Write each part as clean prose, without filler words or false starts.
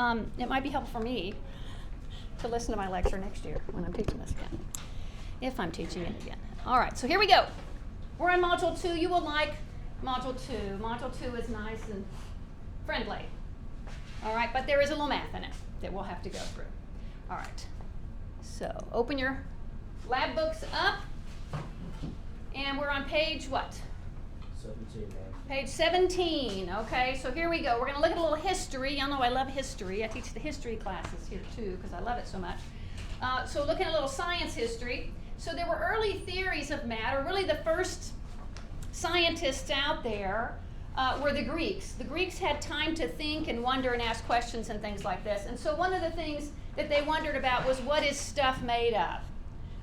It might be helpful for me to listen to my lecture next year when I'm teaching this again, if I'm teaching it again. All right, so here we go. We're on Module 2. You will like Module 2. Module 2 is nice and friendly. All right, but there is a little math in it that we'll have to go through. All right, so open your lab books up, and we're on page what? 17, ma'am. Page 17, okay, so here we go. We're going to look at a little history. Y'all know I love history. I teach the history classes here too because I love it so much. So looking at a little science history. So there were early theories of matter. Really the first scientists out there were the Greeks. The Greeks had time to think and wonder and ask questions and things like this. And so one of the things that they wondered about was, what is stuff made of?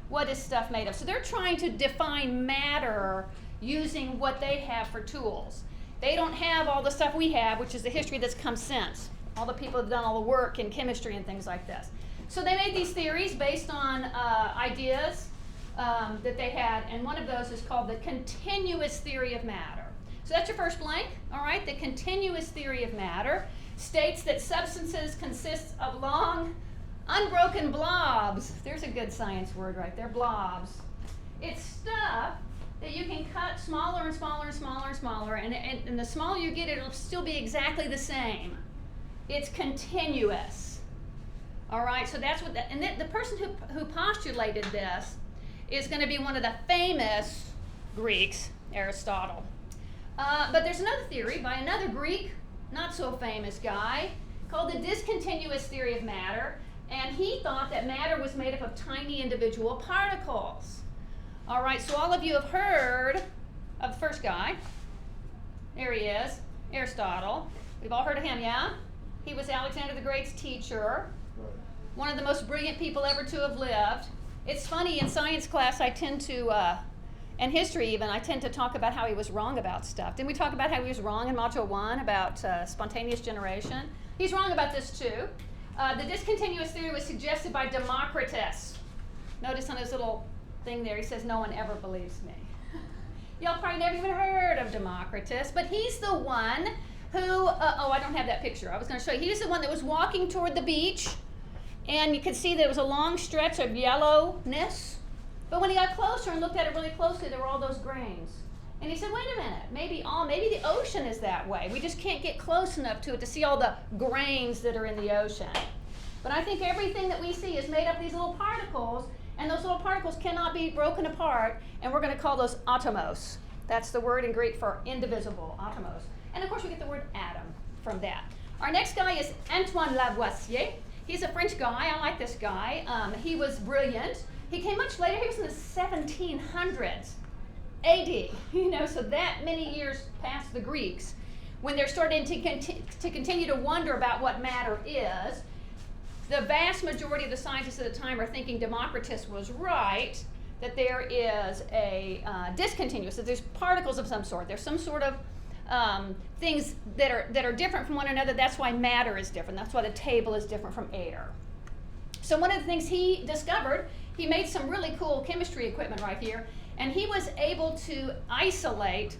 What is stuff made of? So they're trying to define matter using what they have for tools. They don't have all the stuff we have, which is the history that's come since. All the people have done all the work in chemistry and things like this. So they made these theories based on ideas that they had, and one of those is called the continuous theory of matter. So that's your first blank, all right? The continuous theory of matter states that substances consist of long, unbroken blobs. There's a good science word right there, blobs. It's stuff that you can cut smaller and smaller and smaller and smaller, and the smaller you get, it'll still be exactly the same. It's continuous. All right, so that's what that, and the person who postulated this is going to be one of the famous Greeks, Aristotle. But there's another theory by another Greek, not so famous guy, called the discontinuous theory of matter, and he thought that matter was made up of tiny individual particles. All right, so all of you have heard of the first guy. There he is, Aristotle. We've all heard of him, yeah? He was Alexander the Great's teacher, one of the most brilliant people ever to have lived. It's funny, in science class I tend to, and history even, I tend to talk about how he was wrong about stuff. Didn't we talk about how he was wrong in Module 1 about spontaneous generation? He's wrong about this too. The discontinuous theory was suggested by Democritus. Notice on his little thing there, he says, no one ever believes me. Y'all probably never even heard of Democritus, but he's the one who, oh, I don't have that picture. I was going to show you. He's the one that was walking toward the beach, and you could see there was a long stretch of yellowness, but when he got closer and looked at it really closely, there were all those grains. And he said, wait a minute, maybe the ocean is that way. We just can't get close enough to it to see all the grains that are in the ocean. But I think everything that we see is made up of these little particles, and those little particles cannot be broken apart, and we're going to call those atomos. That's the word in Greek for indivisible, atomos. And of course we get the word atom from that. Our next guy is Antoine Lavoisier. He's a French guy. I like this guy. He was brilliant. He came much later. He was in the 1700s AD, so that many years past the Greeks, when they're starting to continue to wonder about what matter is. The vast majority of the scientists at the time are thinking Democritus was right, that there is a discontinuous, that there's particles of some sort. There's some sort of things that are different from one another. That's why matter is different. That's why the table is different from air. So one of the things he discovered, he made some really cool chemistry equipment right here, and he was able to isolate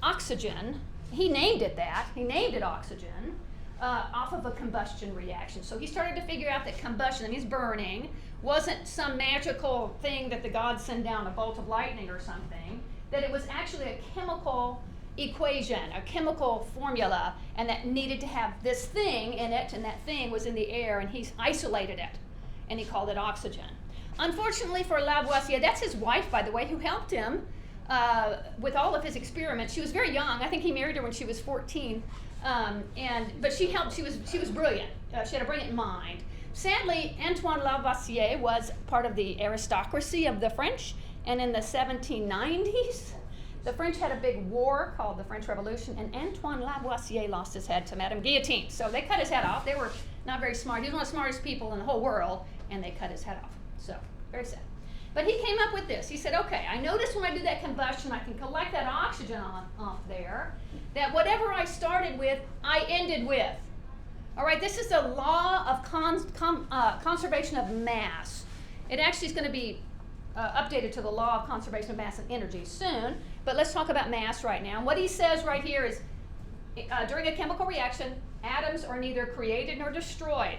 oxygen. He named it that. He named it oxygen. Off of a combustion reaction. So he started to figure out that combustion, that means burning, wasn't some magical thing that the gods send down, a bolt of lightning or something, that it was actually a chemical equation, a chemical formula, and that needed to have this thing in it, and that thing was in the air, and he's isolated it, and he called it oxygen. Unfortunately for Lavoisier, that's his wife, by the way, who helped him with all of his experiments. She was very young. I think he married her when she was 14. But she helped. She was brilliant. She had a brilliant mind. Sadly, Antoine Lavoisier was part of the aristocracy of the French, and in the 1790s, the French had a big war called the French Revolution, and Antoine Lavoisier lost his head to Madame Guillotine. So they cut his head off. They were not very smart. He was one of the smartest people in the whole world, and they cut his head off. So very sad. But he came up with this. He said, okay, I noticed when I do that combustion, I can collect that oxygen off there, that whatever I started with, I ended with. All right, this is the law of conservation of mass. It actually is going to be updated to the law of conservation of mass and energy soon, but let's talk about mass right now. What he says right here is, during a chemical reaction, Atoms are neither created nor destroyed.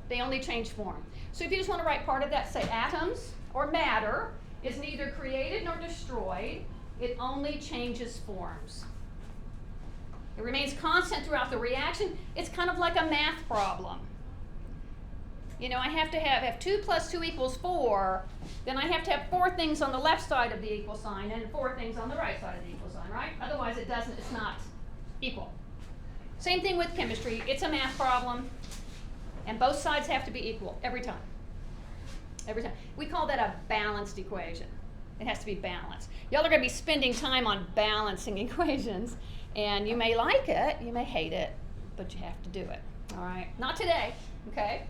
They only change form. So if you just want to write part of that, say atoms or matter is neither created nor destroyed. It only changes forms. It remains constant throughout the reaction. It's kind of like a math problem. You know, I have to have 2 plus 2 equals 4, then I have to have 4 things on the left side of the equal sign and 4 things on the right side of the equal sign, right? Otherwise it's not equal. Same thing with chemistry. It's a math problem, and both sides have to be equal every time. Every time. We call that a balanced equation. It has to be balanced. Y'all are going to be spending time on balancing equations, and you may like it, you may hate it, but you have to do it. All right? Not today, okay?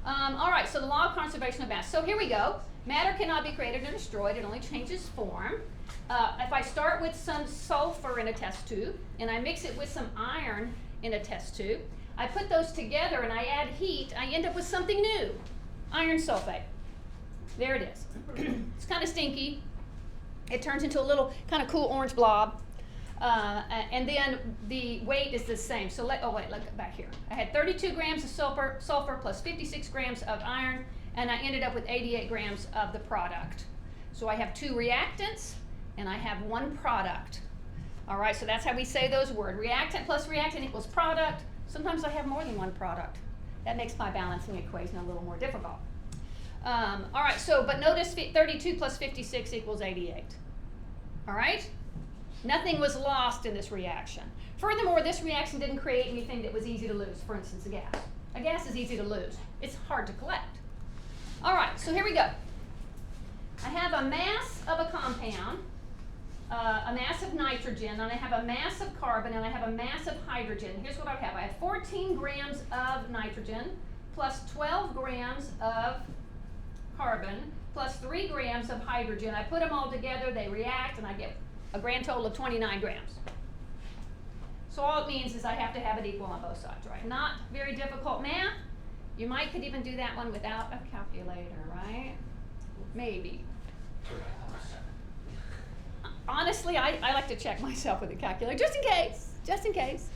All right, so the law of conservation of mass. So here we go. Matter cannot be created or destroyed. It only changes form. If I start with some sulfur in a test tube, and I mix it with some iron in a test tube, I put those together and I add heat, I end up with something new. Iron sulfate. There it is. It's kind of stinky. It turns into a little kind of cool orange blob. And then the weight is the same. So look back here. I had 32 grams of sulfur plus 56 grams of iron, and I ended up with 88 grams of the product. So I have 2 reactants, and I have 1 product. All right, so that's how we say those words. Reactant plus reactant equals product. Sometimes I have more than 1 product. That makes my balancing equation a little more difficult. All right, so, but notice 32 plus 56 equals 88. All right? Nothing was lost in this reaction. Furthermore, this reaction didn't create anything that was easy to lose. For instance, a gas. A gas is easy to lose. It's hard to collect. All right, so here we go. I have a mass of a compound, a mass of nitrogen, and I have a mass of carbon, and I have a mass of hydrogen. Here's what I have. I have 14 grams of nitrogen plus 12 grams of carbon plus 3 grams of hydrogen. I put them all together, they react, and I get a grand total of 29 grams. So all it means is I have to have it equal on both sides, right? Not very difficult math. You could even do that one without a calculator, right? Maybe. Honestly, I like to check myself with a calculator, just in case.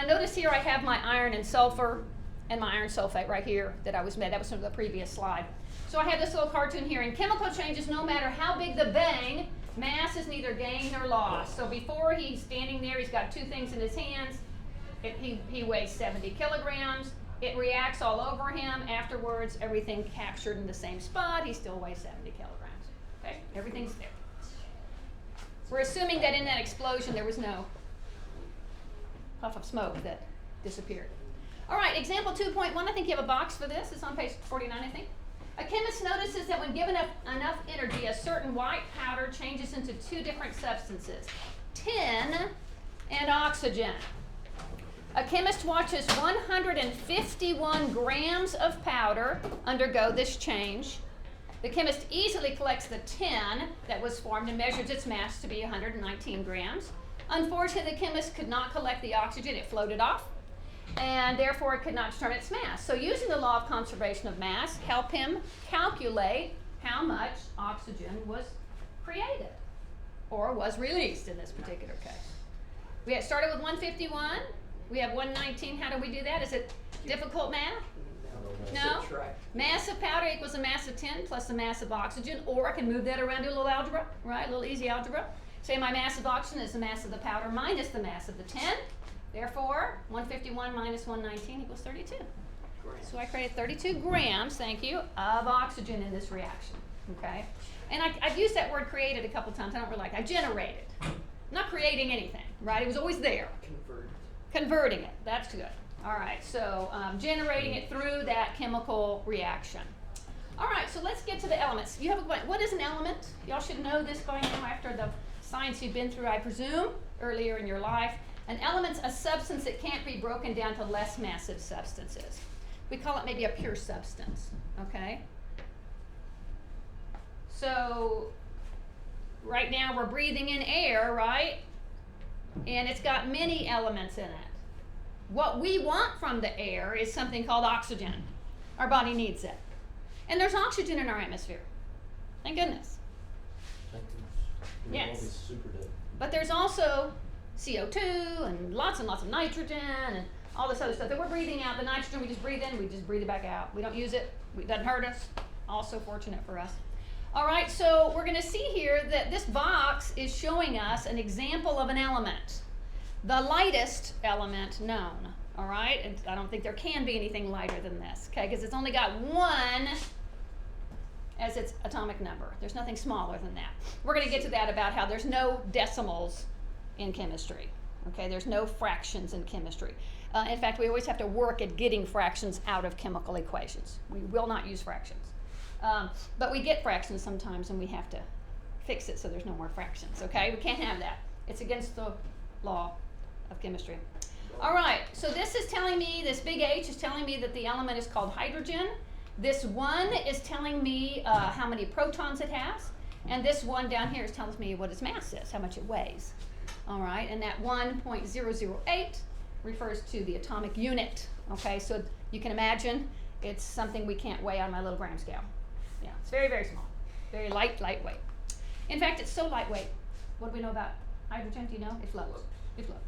Notice here I have my iron and sulfur and my iron sulfate right here that I was made. That was from the previous slide. So I have this little cartoon here. In chemical changes, no matter how big the bang, mass is neither gained nor lost. So before he's standing there, he's got 2 things in his hands. He weighs 70 kilograms. It reacts all over him. Afterwards, everything captured in the same spot. He still weighs 70 kilograms. Okay? Everything's there. We're assuming that in that explosion, there was no puff of smoke that disappeared. All right, example 2.1. I think you have a box for this. It's on page 49, I think. A chemist notices that when given enough energy, a certain white powder changes into 2 different substances, tin and oxygen. A chemist watches 151 grams of powder undergo this change. The chemist easily collects the tin that was formed and measures its mass to be 119 grams. Unfortunately, the chemist could not collect the oxygen. It floated off, and therefore it could not determine its mass. So using the law of conservation of mass, help him calculate how much oxygen was created or was released in this particular case. We had started with 151. We have 119. How do we do that? Is it difficult math? No? Mass of powder equals the mass of tin plus the mass of oxygen, or I can move that around to a little algebra, right? A little easy algebra. Say my mass of oxygen is the mass of the powder minus the mass of the tin. Therefore, 151 minus 119 equals 32. So I created 32 grams, thank you, of oxygen in this reaction, okay? And I've used that word created a couple times. I don't really like it. I generated. I'm not creating anything, right? It was always there. Converting it. That's good. All right, so generating it through that chemical reaction. All right, so let's get to the elements. You have what is an element? Y'all should know this by now after the science you've been through, I presume, earlier in your life. An element's a substance that can't be broken down to less massive substances. We call it maybe a pure substance, okay? So right now we're breathing in air, right? And it's got many elements in it. What we want from the air is something called oxygen. Our body needs it. And there's oxygen in our atmosphere. Thank goodness. Yes. But there's also CO2 and lots of nitrogen and all this other stuff that we're breathing out. The nitrogen we just breathe in, we just breathe it back out. We don't use it. It doesn't hurt us. Also fortunate for us. All right, so we're going to see here that this box is showing us an example of an element. The lightest element known. All right, and I don't think there can be anything lighter than this, okay, because it's only got 1 as its atomic number. There's nothing smaller than that. We're going to get to that about how there's no decimals in chemistry. Okay, there's no fractions in chemistry. In fact, we always have to work at getting fractions out of chemical equations. We will not use fractions. But we get fractions sometimes and we have to fix it so there's no more fractions, okay? We can't have that. It's against the law of chemistry. All right, so this is telling me, this big H is telling me that the element is called hydrogen. This 1 is telling me how many protons it has. And this 1 down here is telling me what its mass is, how much it weighs. All right, and that 1.008 refers to the atomic unit. Okay, so you can imagine it's something we can't weigh on my little gram scale. Yeah, it's very, very small. Very lightweight. In fact, it's so lightweight. What do we know about hydrogen? Do you know? It floats. It floats.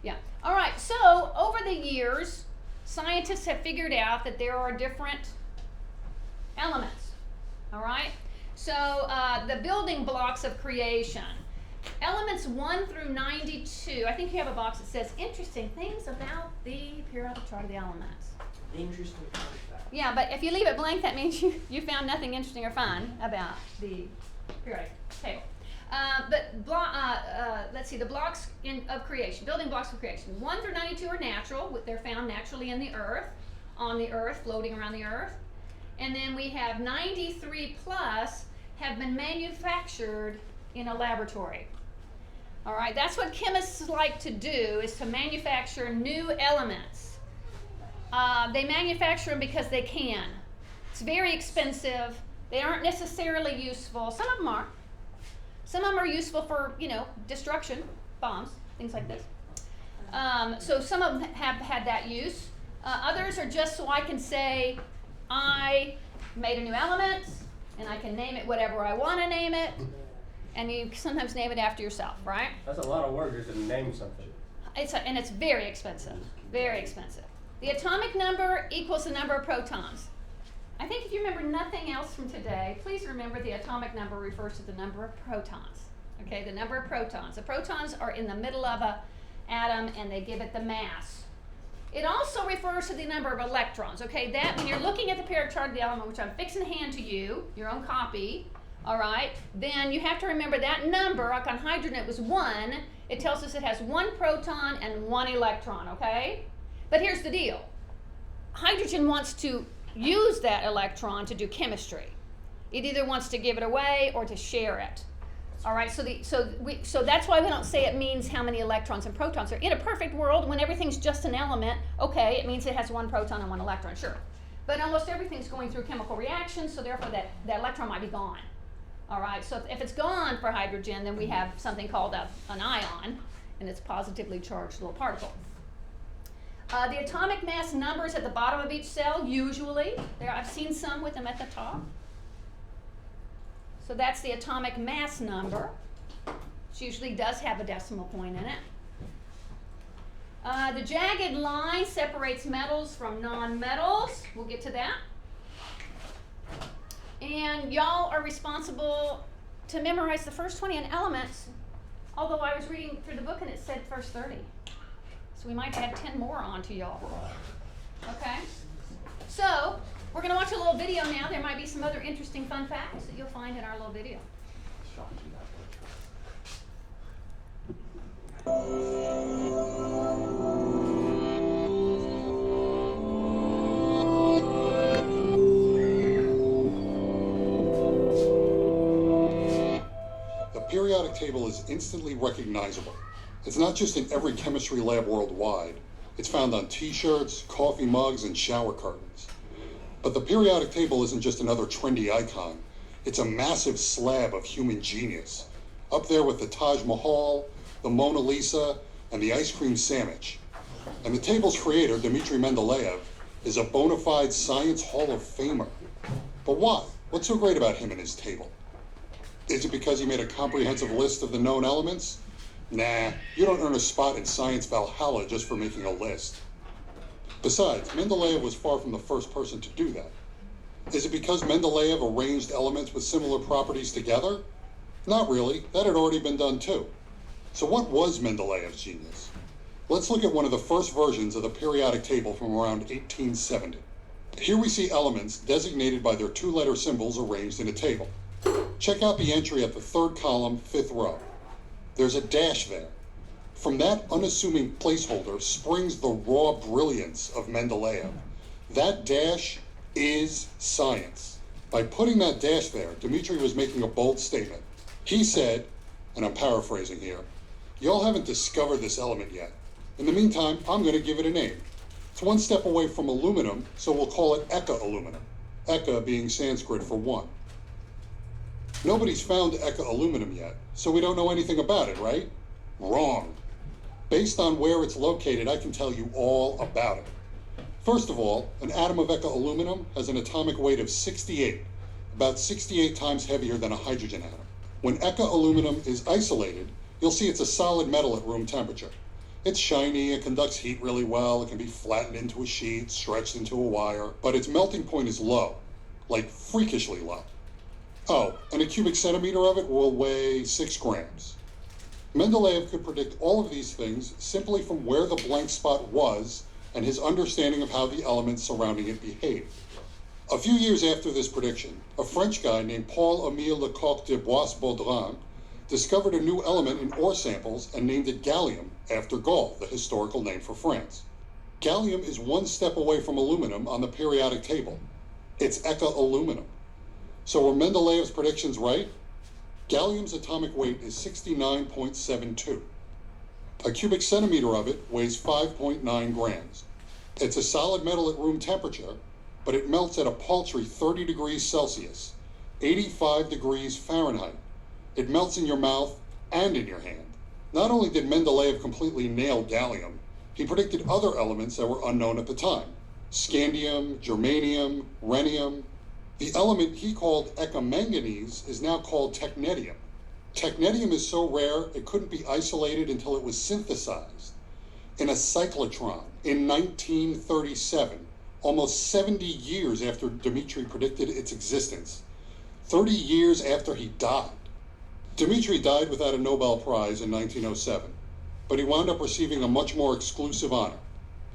Yeah. All right, so over the years, scientists have figured out that there are different elements. All right? So the building blocks of creation. Elements 1 through 92. I think you have a box that says interesting things about the periodic chart of the elements. Interesting fun fact. Yeah, but if you leave it blank, that means you found nothing interesting or fun about the periodic table. Let's see, the blocks of creation, building blocks of creation. 1 through 92 are natural. They're found naturally in the earth, on the earth, floating around the earth. And then we have 93 plus have been manufactured in a laboratory. All right, that's what chemists like to do, is to manufacture new elements. They manufacture them because they can. It's very expensive. They aren't necessarily useful. Some of them are. Some of them are useful for, destruction, bombs, things like this. So some of them have had that use. Others are just so I can say, I made a new element, and I can name it whatever I want to name it. And you sometimes name it after yourself, right? That's a lot of work just to name something. And it's very expensive. Very expensive. The atomic number equals the number of protons. I think if you remember nothing else from today, please remember the atomic number refers to the number of protons. Okay, the number of protons. The protons are in the middle of an atom and they give it the mass. It also refers to the number of electrons. Okay, that when you're looking at the periodic chart of the element, which I'm fixing to hand to you, your own copy, all right, then you have to remember that number, like on hydrogen it was 1, it tells us it has 1 proton and 1 electron, okay? But here's the deal. Hydrogen wants to use that electron to do chemistry. It either wants to give it away or to share it. All right, so that's why we don't say it means how many electrons and protons are. In a perfect world, when everything's just an element, okay, it means it has 1 proton and 1 electron, sure. But almost everything's going through chemical reactions, so therefore that electron might be gone. All right, so if it's gone for hydrogen, then we have something called an ion, and it's a positively charged little particle. The atomic mass numbers at the bottom of each cell, usually. I've seen some with them at the top. So that's the atomic mass number, which usually does have a decimal point in it. The jagged line separates metals from non-metals. We'll get to that. And y'all are responsible to memorize the first 20 elements, although I was reading through the book and it said first 30. So we might add 10 more on to y'all. Okay? So, we're going to watch a little video now. There might be some other interesting fun facts that you'll find in our little video. The periodic table is instantly recognizable. It's not just in every chemistry lab worldwide. It's found on t-shirts, coffee mugs, and shower curtains. But the periodic table isn't just another trendy icon. It's a massive slab of human genius, up there with the Taj Mahal, the Mona Lisa, and the ice cream sandwich. And the table's creator, Dmitry Mendeleev, is a bona fide Science Hall of Famer. But why? What's so great about him and his table? Is it because he made a comprehensive list of the known elements? Nah, you don't earn a spot in Science Valhalla just for making a list. Besides, Mendeleev was far from the first person to do that. Is it because Mendeleev arranged elements with similar properties together? Not really, that had already been done too. So what was Mendeleev's genius? Let's look at one of the first versions of the periodic table from around 1870. Here we see elements designated by their two-letter symbols arranged in a table. Check out the entry at the third column, fifth row. There's a dash there. From that unassuming placeholder springs the raw brilliance of Mendeleev. That dash is science. By putting that dash there, Dmitri was making a bold statement. He said, and I'm paraphrasing here, y'all haven't discovered this element yet. In the meantime, I'm going to give it a name. It's one step away from aluminum, so we'll call it Eka aluminum. Eka being Sanskrit for one. Nobody's found Eka aluminum yet, so we don't know anything about it, right? Wrong. Based on where it's located, I can tell you all about it. First of all, an atom of Eka aluminum has an atomic weight of 68, about 68 times heavier than a hydrogen atom. When Eka aluminum is isolated, you'll see it's a solid metal at room temperature. It's shiny, it conducts heat really well, it can be flattened into a sheet, stretched into a wire, but its melting point is low, like freakishly low. Oh, and a cubic centimeter of it will weigh 6 grams. Mendeleev could predict all of these things simply from where the blank spot was and his understanding of how the elements surrounding it behaved. A few years after this prediction, a French guy named Paul-Émile Lecoq de Bois-Baudran discovered a new element in ore samples and named it gallium after Gaul, the historical name for France. Gallium is one step away from aluminum on the periodic table. It's Eka aluminum. So were Mendeleev's predictions right? Gallium's atomic weight is 69.72. A cubic centimeter of it weighs 5.9 grams. It's a solid metal at room temperature, but it melts at a paltry 30 degrees Celsius, 85 degrees Fahrenheit. It melts in your mouth and in your hand. Not only did Mendeleev completely nail gallium, he predicted other elements that were unknown at the time. Scandium, germanium, rhenium. The element he called ekamanganese is now called technetium. Technetium is so rare it couldn't be isolated until it was synthesized in a cyclotron in 1937, almost 70 years after Dmitri predicted its existence, 30 years after he died. Dmitri died without a Nobel Prize in 1907, but he wound up receiving a much more exclusive honor.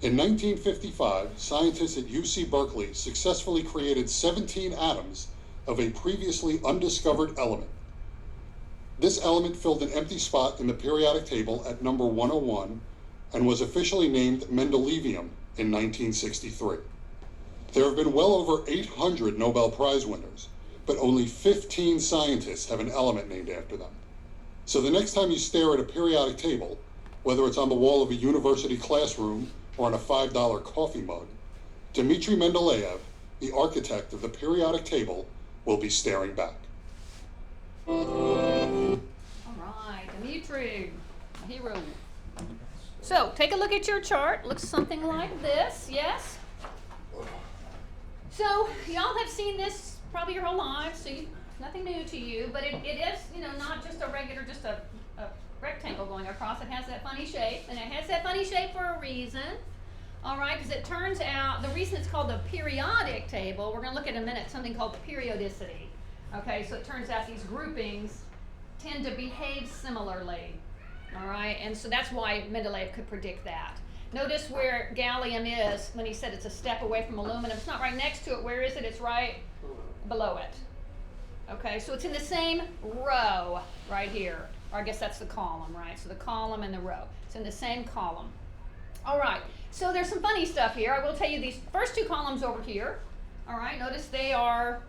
In 1955, scientists at UC Berkeley successfully created 17 atoms of a previously undiscovered element. This element filled an empty spot in the periodic table at number 101 and was officially named Mendelevium in 1963. There have been well over 800 Nobel Prize winners, but only 15 scientists have an element named after them. So the next time you stare at a periodic table, whether it's on the wall of a university classroom or on a $5 coffee mug, Dmitri Mendeleev, the architect of the periodic table, will be staring back. All right, Dmitri, a hero. So take a look at your chart. Looks something like this, yes? So y'all have seen this probably your whole lives, so nothing new to you, but it is, not just a regular, just a rectangle going across. It has that funny shape, and it has that funny shape for a reason. All right, because it turns out the reason it's called the periodic table, we're going to look at in a minute something called periodicity. Okay, so it turns out these groupings tend to behave similarly. All right, and so that's why Mendeleev could predict that. Notice where gallium is when he said it's a step away from aluminum. It's not right next to it. Where is it? It's right below it. Okay, so it's in the same row right here. Or I guess that's the column, right? So the column and the row. It's in the same column. All right, so there's some funny stuff here. I will tell you these first two columns over here. All right, notice they are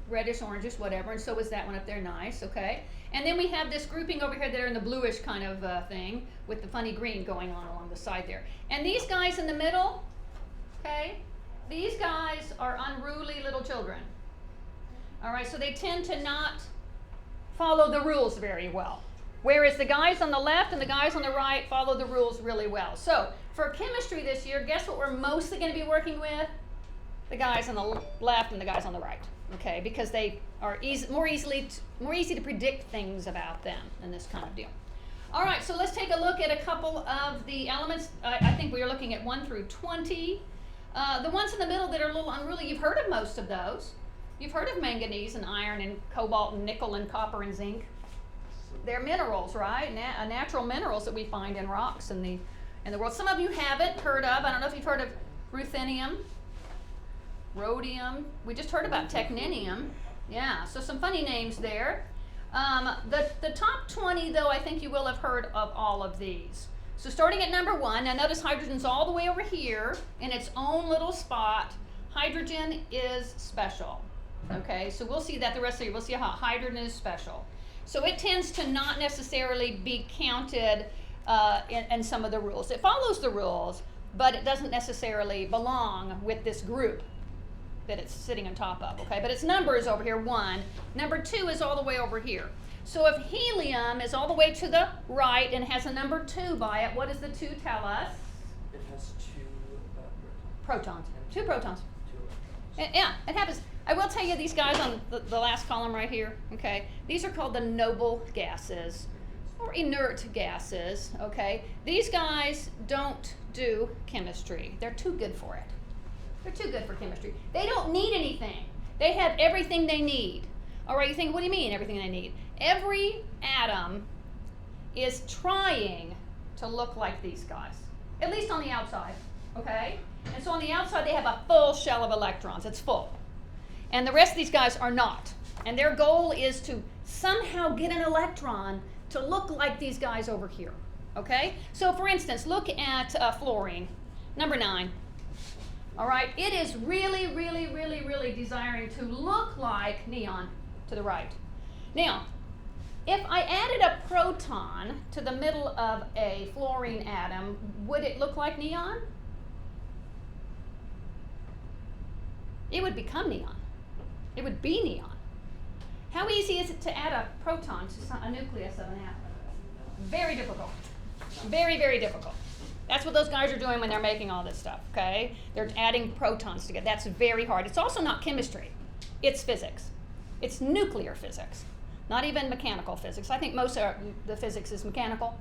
reddish, orangish, whatever, and so is that one up there. Nice, okay. And then we have this grouping over here that are in the bluish kind of thing with the funny green going on along the side there. And these guys in the middle, okay, these guys are unruly little children. All right, so they tend to not follow the rules very well. Whereas the guys on the left and the guys on the right follow the rules really well. So for chemistry this year, guess what we're mostly going to be working with? The guys on the left and the guys on the right. Okay, because they are more easy to predict things about them and this kind of deal. All right, so let's take a look at a couple of the elements. I think we are looking at 1 through 20. The ones in the middle that are a little unruly, you've heard of most of those. You've heard of manganese and iron and cobalt and nickel and copper and zinc. They're minerals, right? Natural minerals that we find in rocks in the world. Some of you haven't heard of. I don't know if you've heard of ruthenium, rhodium. We just heard about technetium. Yeah, so some funny names there. The top 20, though, I think you will have heard of all of these. So starting at number 1, now notice hydrogen's all the way over here in its own little spot. Hydrogen is special. Okay, so we'll see that the rest of the year. We'll see how hydrogen is special. So it tends to not necessarily be counted in some of the rules. It follows the rules, but it doesn't necessarily belong with this group that it's sitting on top of, okay? But its number is over here, 1. Number 2 is all the way over here. So if helium is all the way to the right and has a number 2 by it, what does the 2 tell us? It has 2 Protons. 2 protons. 2 electrons. Yeah, it happens. I will tell you these guys on the last column right here, okay? These are called the noble gases or inert gases, okay? These guys don't do chemistry. They're too good for it. They're too good for chemistry. They don't need anything. They have everything they need. All right, you think, what do you mean everything they need? Every atom is trying to look like these guys, at least on the outside, okay? And so on the outside, they have a full shell of electrons. It's full. And the rest of these guys are not. And their goal is to somehow get an electron to look like these guys over here, okay? So for instance, look at fluorine, number 9. All right, it is really, really, really, really desiring to look like neon to the right. Now, if I added a proton to the middle of a fluorine atom, would it look like neon? It would become neon. It would be neon. How easy is it to add a proton to a nucleus of an atom? Very difficult. Very, very difficult. That's what those guys are doing when they're making all this stuff, okay? They're adding protons together. That's very hard. It's also not chemistry. It's physics. It's nuclear physics, not even mechanical physics. I think most of the physics is mechanical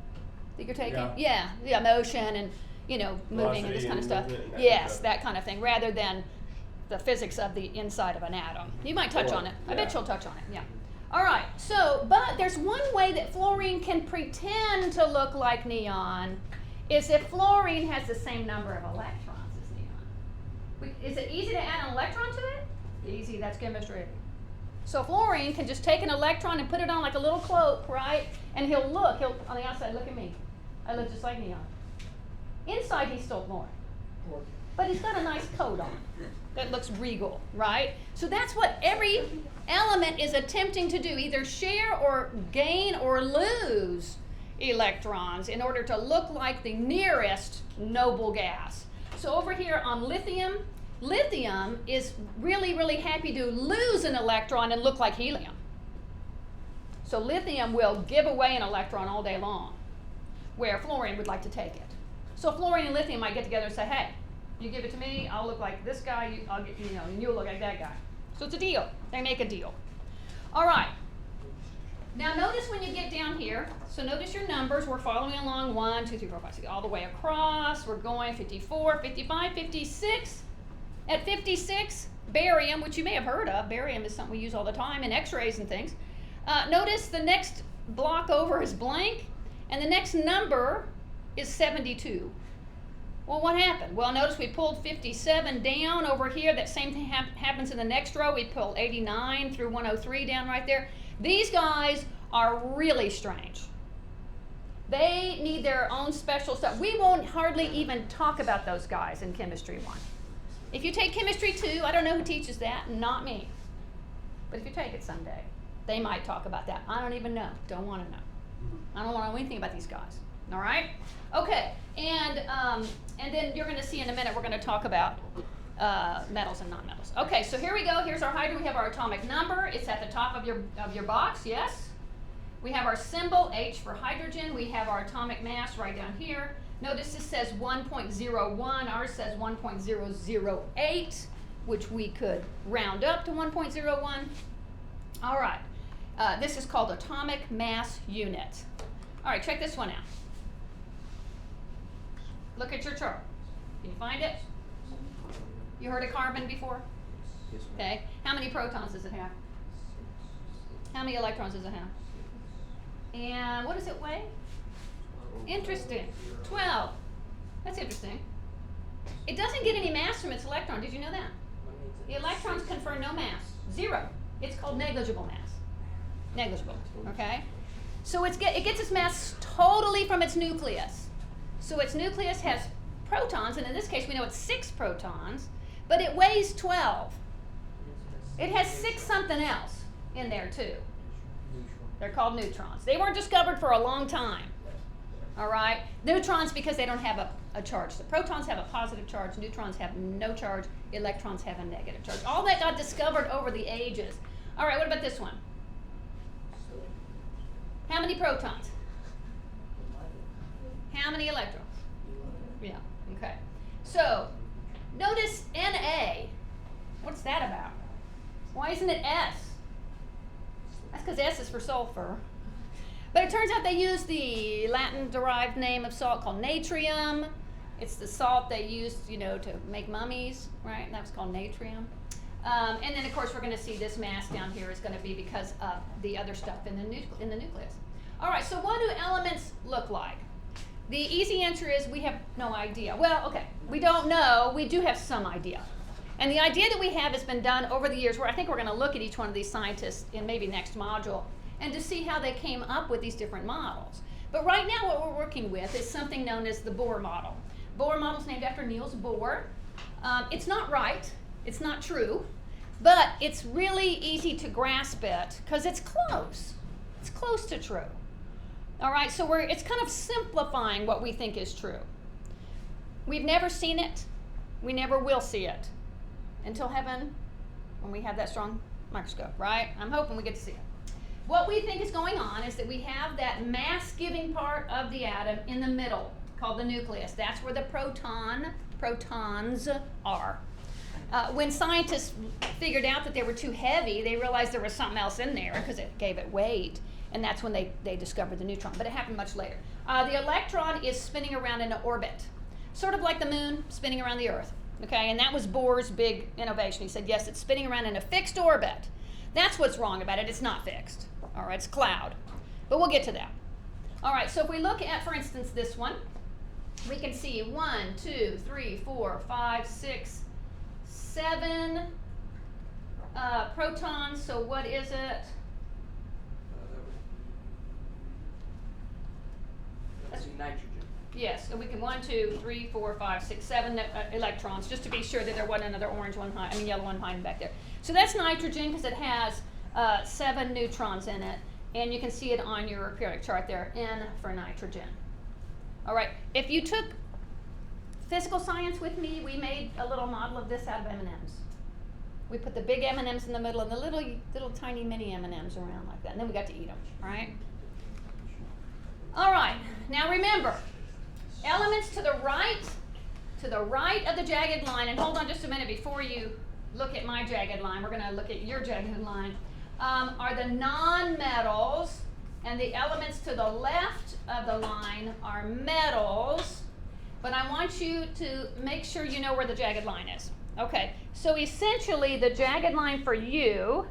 that you're taking. Yeah, motion and, moving and this kind of stuff. Yes, that kind of thing, rather than the physics of the inside of an atom. You might touch on it. I bet you'll touch on it, yeah. All right, so, but there's one way that fluorine can pretend to look like neon is if fluorine has the same number of electrons as neon. Is it easy to add an electron to it? Easy, that's chemistry. So fluorine can just take an electron and put it on like a little cloak, right? And he'll on the outside, look at me. I look just like neon. Inside, he's still fluorine. But he's got a nice coat on that looks regal, right? So that's what every element is attempting to do, either share or gain or lose electrons in order to look like the nearest noble gas. So over here on lithium, lithium is really, really happy to lose an electron and look like helium. So lithium will give away an electron all day long, where fluorine would like to take it. So fluorine and lithium might get together and say, hey, you give it to me, I'll look like this guy, and you'll look like that guy. So it's a deal. They make a deal. All right. Now notice when you get down here, so notice your numbers. We're following along 1, 2, 3, 4, 5, 6, all the way across. We're going 54, 55, 56. At 56, barium, which you may have heard of. Barium is something we use all the time in x-rays and things. Notice the next block over is blank, and the next number is 72. Well, what happened? Well, notice we pulled 57 down over here. That same thing happens in the next row. We pull 89 through 103 down right there. These guys are really strange. They need their own special stuff. We won't hardly even talk about those guys in Chemistry 1. If you take Chemistry 2, I don't know who teaches that, not me. But if you take it someday, they might talk about that. I don't even know. Don't want to know. I don't want to know anything about these guys. All right? Okay. And then you're going to see in a minute, we're going to talk about metals and nonmetals. Okay, so here we go. Here's our hydrogen. We have our atomic number. It's at the top of your box, yes? We have our symbol, H for hydrogen. We have our atomic mass right down here. Notice this says 1.01. Ours says 1.008, which we could round up to 1.01. All right. This is called atomic mass unit. All right, check this one out. Look at your chart. Can you find it? You heard of carbon before? Yes, ma'am. Okay. How many protons does it have? How many electrons does it have? And what does it weigh? Interesting. 12. That's interesting. It doesn't get any mass from its electron. Did you know that? The electrons confer no mass. 0. It's called negligible mass. Negligible. Okay? So it gets its mass totally from its nucleus. So its nucleus has protons, and in this case we know it's 6 protons, but it weighs 12. It has 6 something else in there too. They're called neutrons. They weren't discovered for a long time. All right? Neutrons because they don't have a charge. The protons have a positive charge, neutrons have no charge, electrons have a negative charge. All that got discovered over the ages. All right, what about this one? How many protons? How many electrons? Yeah, okay. So, notice Na. What's that about? Why isn't it S? That's because S is for sulfur. But it turns out they use the Latin-derived name of salt called natrium. It's the salt they used, to make mummies, right? And that was called natrium. And then, of course, we're going to see this mass down here is going to be because of the other stuff in the nucleus. All right, so what do elements look like? The easy answer is we have no idea. Well, okay, we don't know. We do have some idea. And the idea that we have has been done over the years, where I think we're going to look at each one of these scientists in maybe next module and to see how they came up with these different models. But right now what we're working with is something known as the Bohr model. Bohr model is named after Niels Bohr. It's not right. It's not true. But it's really easy to grasp it because it's close. It's close to true. All right, so it's kind of simplifying what we think is true. We've never seen it. We never will see it until heaven, when we have that strong microscope, right? I'm hoping we get to see it. What we think is going on is that we have that mass-giving part of the atom in the middle, called the nucleus. That's where the protons are. When scientists figured out that they were too heavy, they realized there was something else in there because it gave it weight. And that's when they discovered the neutron, but it happened much later. The electron is spinning around in an orbit, sort of like the moon spinning around the Earth, okay? And that was Bohr's big innovation. He said, yes, it's spinning around in a fixed orbit. That's what's wrong about it. It's not fixed, all right? It's a cloud, but we'll get to that. All right, so if we look at, for instance, this one, we can see 1, 2, 3, 4, 5, 6, 7 protons. So what is it? That's nitrogen. Yes, and we can 1, 2, 3, 4, 5, 6, 7 electrons, just to be sure that there wasn't another orange one, yellow one hiding back there. So that's nitrogen because it has 7 neutrons in it, and you can see it on your periodic chart there, N for nitrogen. All right, if you took physical science with me, we made a little model of this out of M&Ms. We put the big M&Ms in the middle and the little tiny mini M&Ms around like that, and then we got to eat them, right? All right, now remember, elements to the right of the jagged line, and hold on just a minute before you look at my jagged line, we're going to look at your jagged line, are the nonmetals, and the elements to the left of the line are metals, but I want you to make sure you know where the jagged line is. Okay, so essentially the jagged line for you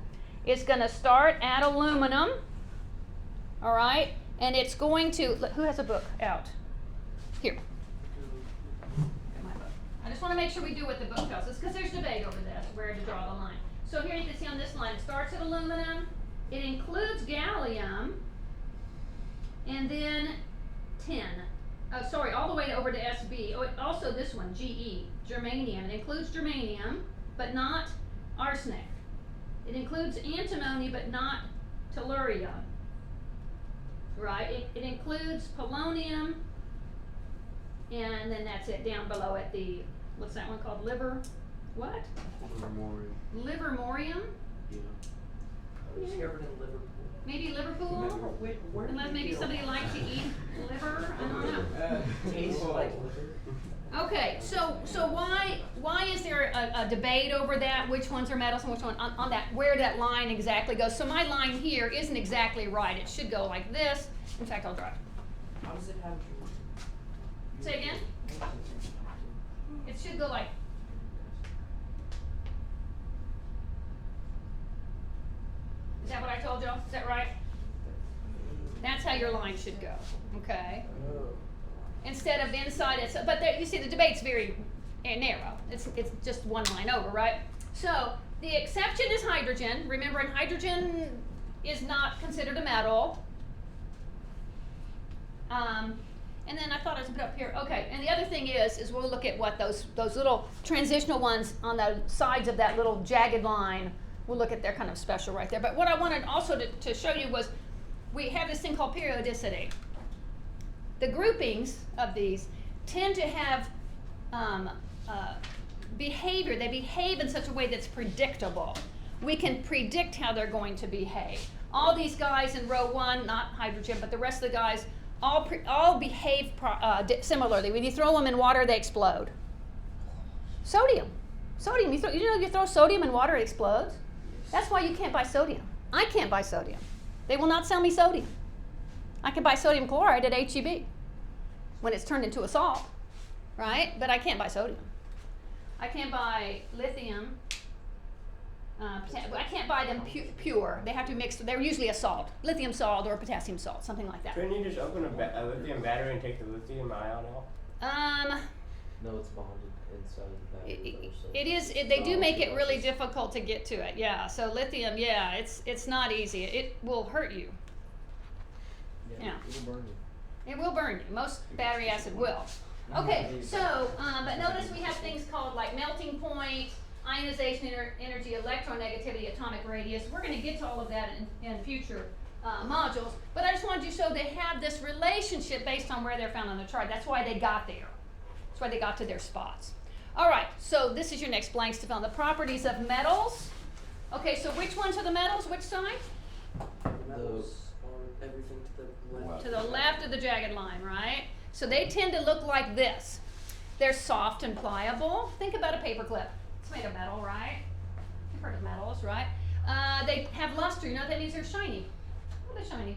is going to start at aluminum, all right? And it's going to, who has a book out? Here. Get my book. I just want to make sure we do what the book tells us, because there's debate over this, where to draw the line. So here you can see on this line, it starts at aluminum, it includes gallium, and then tin. Oh, sorry, all the way over to SB. Oh, also this one, GE, germanium. It includes germanium, but not arsenic. It includes antimony, but not tellurium. Right, it includes polonium, and then that's it down below at the, what's that one called, what? Livermorium? Yeah. Discovered in Liverpool. Maybe Liverpool? Unless maybe somebody likes to eat liver, I don't know. Tastes like liver. Okay, so why is there a debate over that, which ones are metals and which one, on that, where that line exactly goes? So my line here isn't exactly right. It should go like this. In fact, I'll draw it. How does it have? Say again? It should go like. Is that what I told y'all? Is that right? That's how your line should go, okay? Instead of inside it, but there, you see the debate's very narrow. It's just one line over, right? So the exception is hydrogen. Remember, hydrogen is not considered a metal. And then I thought I was gonna put up here. Okay, and the other thing is we'll look at what those little transitional ones on the sides of that little jagged line. We'll look at they're kind of special right there. But what I wanted also to show you was we have this thing called periodicity. The groupings of these tend to have behavior. They behave in such a way that's predictable. We can predict how they're going to behave. All these guys in row 1, not hydrogen, but the rest of the guys all behave similarly. When you throw them in water, they explode. Sodium. You throw sodium in water, it explodes. That's why you can't buy sodium. I can't buy sodium. They will not sell me sodium. I can buy sodium chloride at HEB when it's turned into a salt, right? But I can't buy sodium. I can't buy lithium. I can't buy them pure. They have to be mixed. They're usually a salt, lithium salt or potassium salt, something like that. Couldn't you just open a lithium battery and take the lithium ion out? No, it's bonded inside the battery. It is. They do make it really difficult to get to it. Yeah. So lithium. Yeah. It's not easy. It will hurt you. Yeah. It'll burn you. It will burn you. Most battery acid will. Okay. So, but notice we have things called like melting point, ionization energy, electronegativity, atomic radius. We're going to get to all of that in future modules. But I just wanted you to show they have this relationship based on where they're found on the chart. That's why they got there. That's why they got to their spots. All right, so this is your next blanks to fill in. The properties of metals. Okay, so which ones are the metals? Which side? Metals are everything to the left. To the left of the jagged line, right? So they tend to look like this. They're soft and pliable. Think about a paperclip. It's made of metal, right? You've heard of metals, right? They have luster. You know what that means? They're shiny. Oh, they're shiny.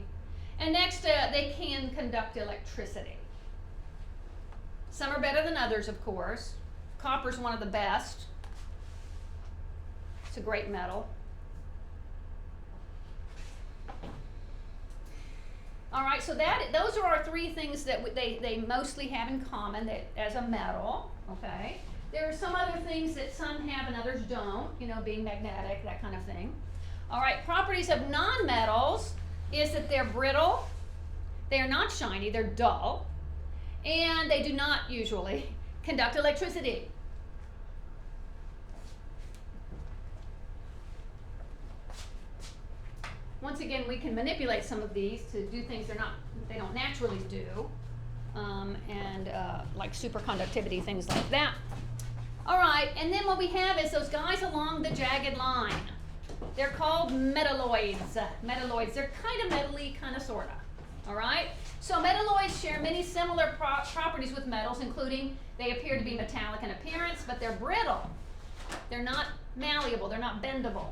And next, they can conduct electricity. Some are better than others, of course. Copper's one of the best. It's a great metal. All right, so those are our three things that they mostly have in common as a metal, okay? There are some other things that some have and others don't, you know, being magnetic, that kind of thing. All right, properties of nonmetals is that they're brittle, they are not shiny, they're dull, and they do not usually conduct electricity. Once again, we can manipulate some of these to do things they don't naturally do, like superconductivity, things like that. All right, and then what we have is those guys along the jagged line. They're called metalloids. Metalloids, they're kind of metally, kind of sorta. All right? So metalloids share many similar properties with metals, including they appear to be metallic in appearance, but they're brittle. They're not malleable, they're not bendable.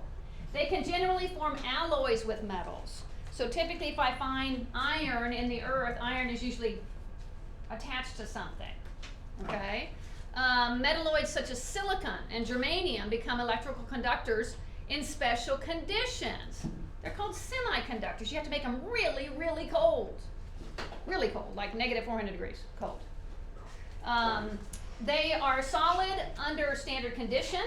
They can generally form alloys with metals. So typically if I find iron in the earth, iron is usually attached to something, okay? Metalloids such as silicon and germanium become electrical conductors in special conditions. They're called semiconductors. You have to make them really, really cold. Really cold, like negative 400 degrees cold. They are solid under standard condition,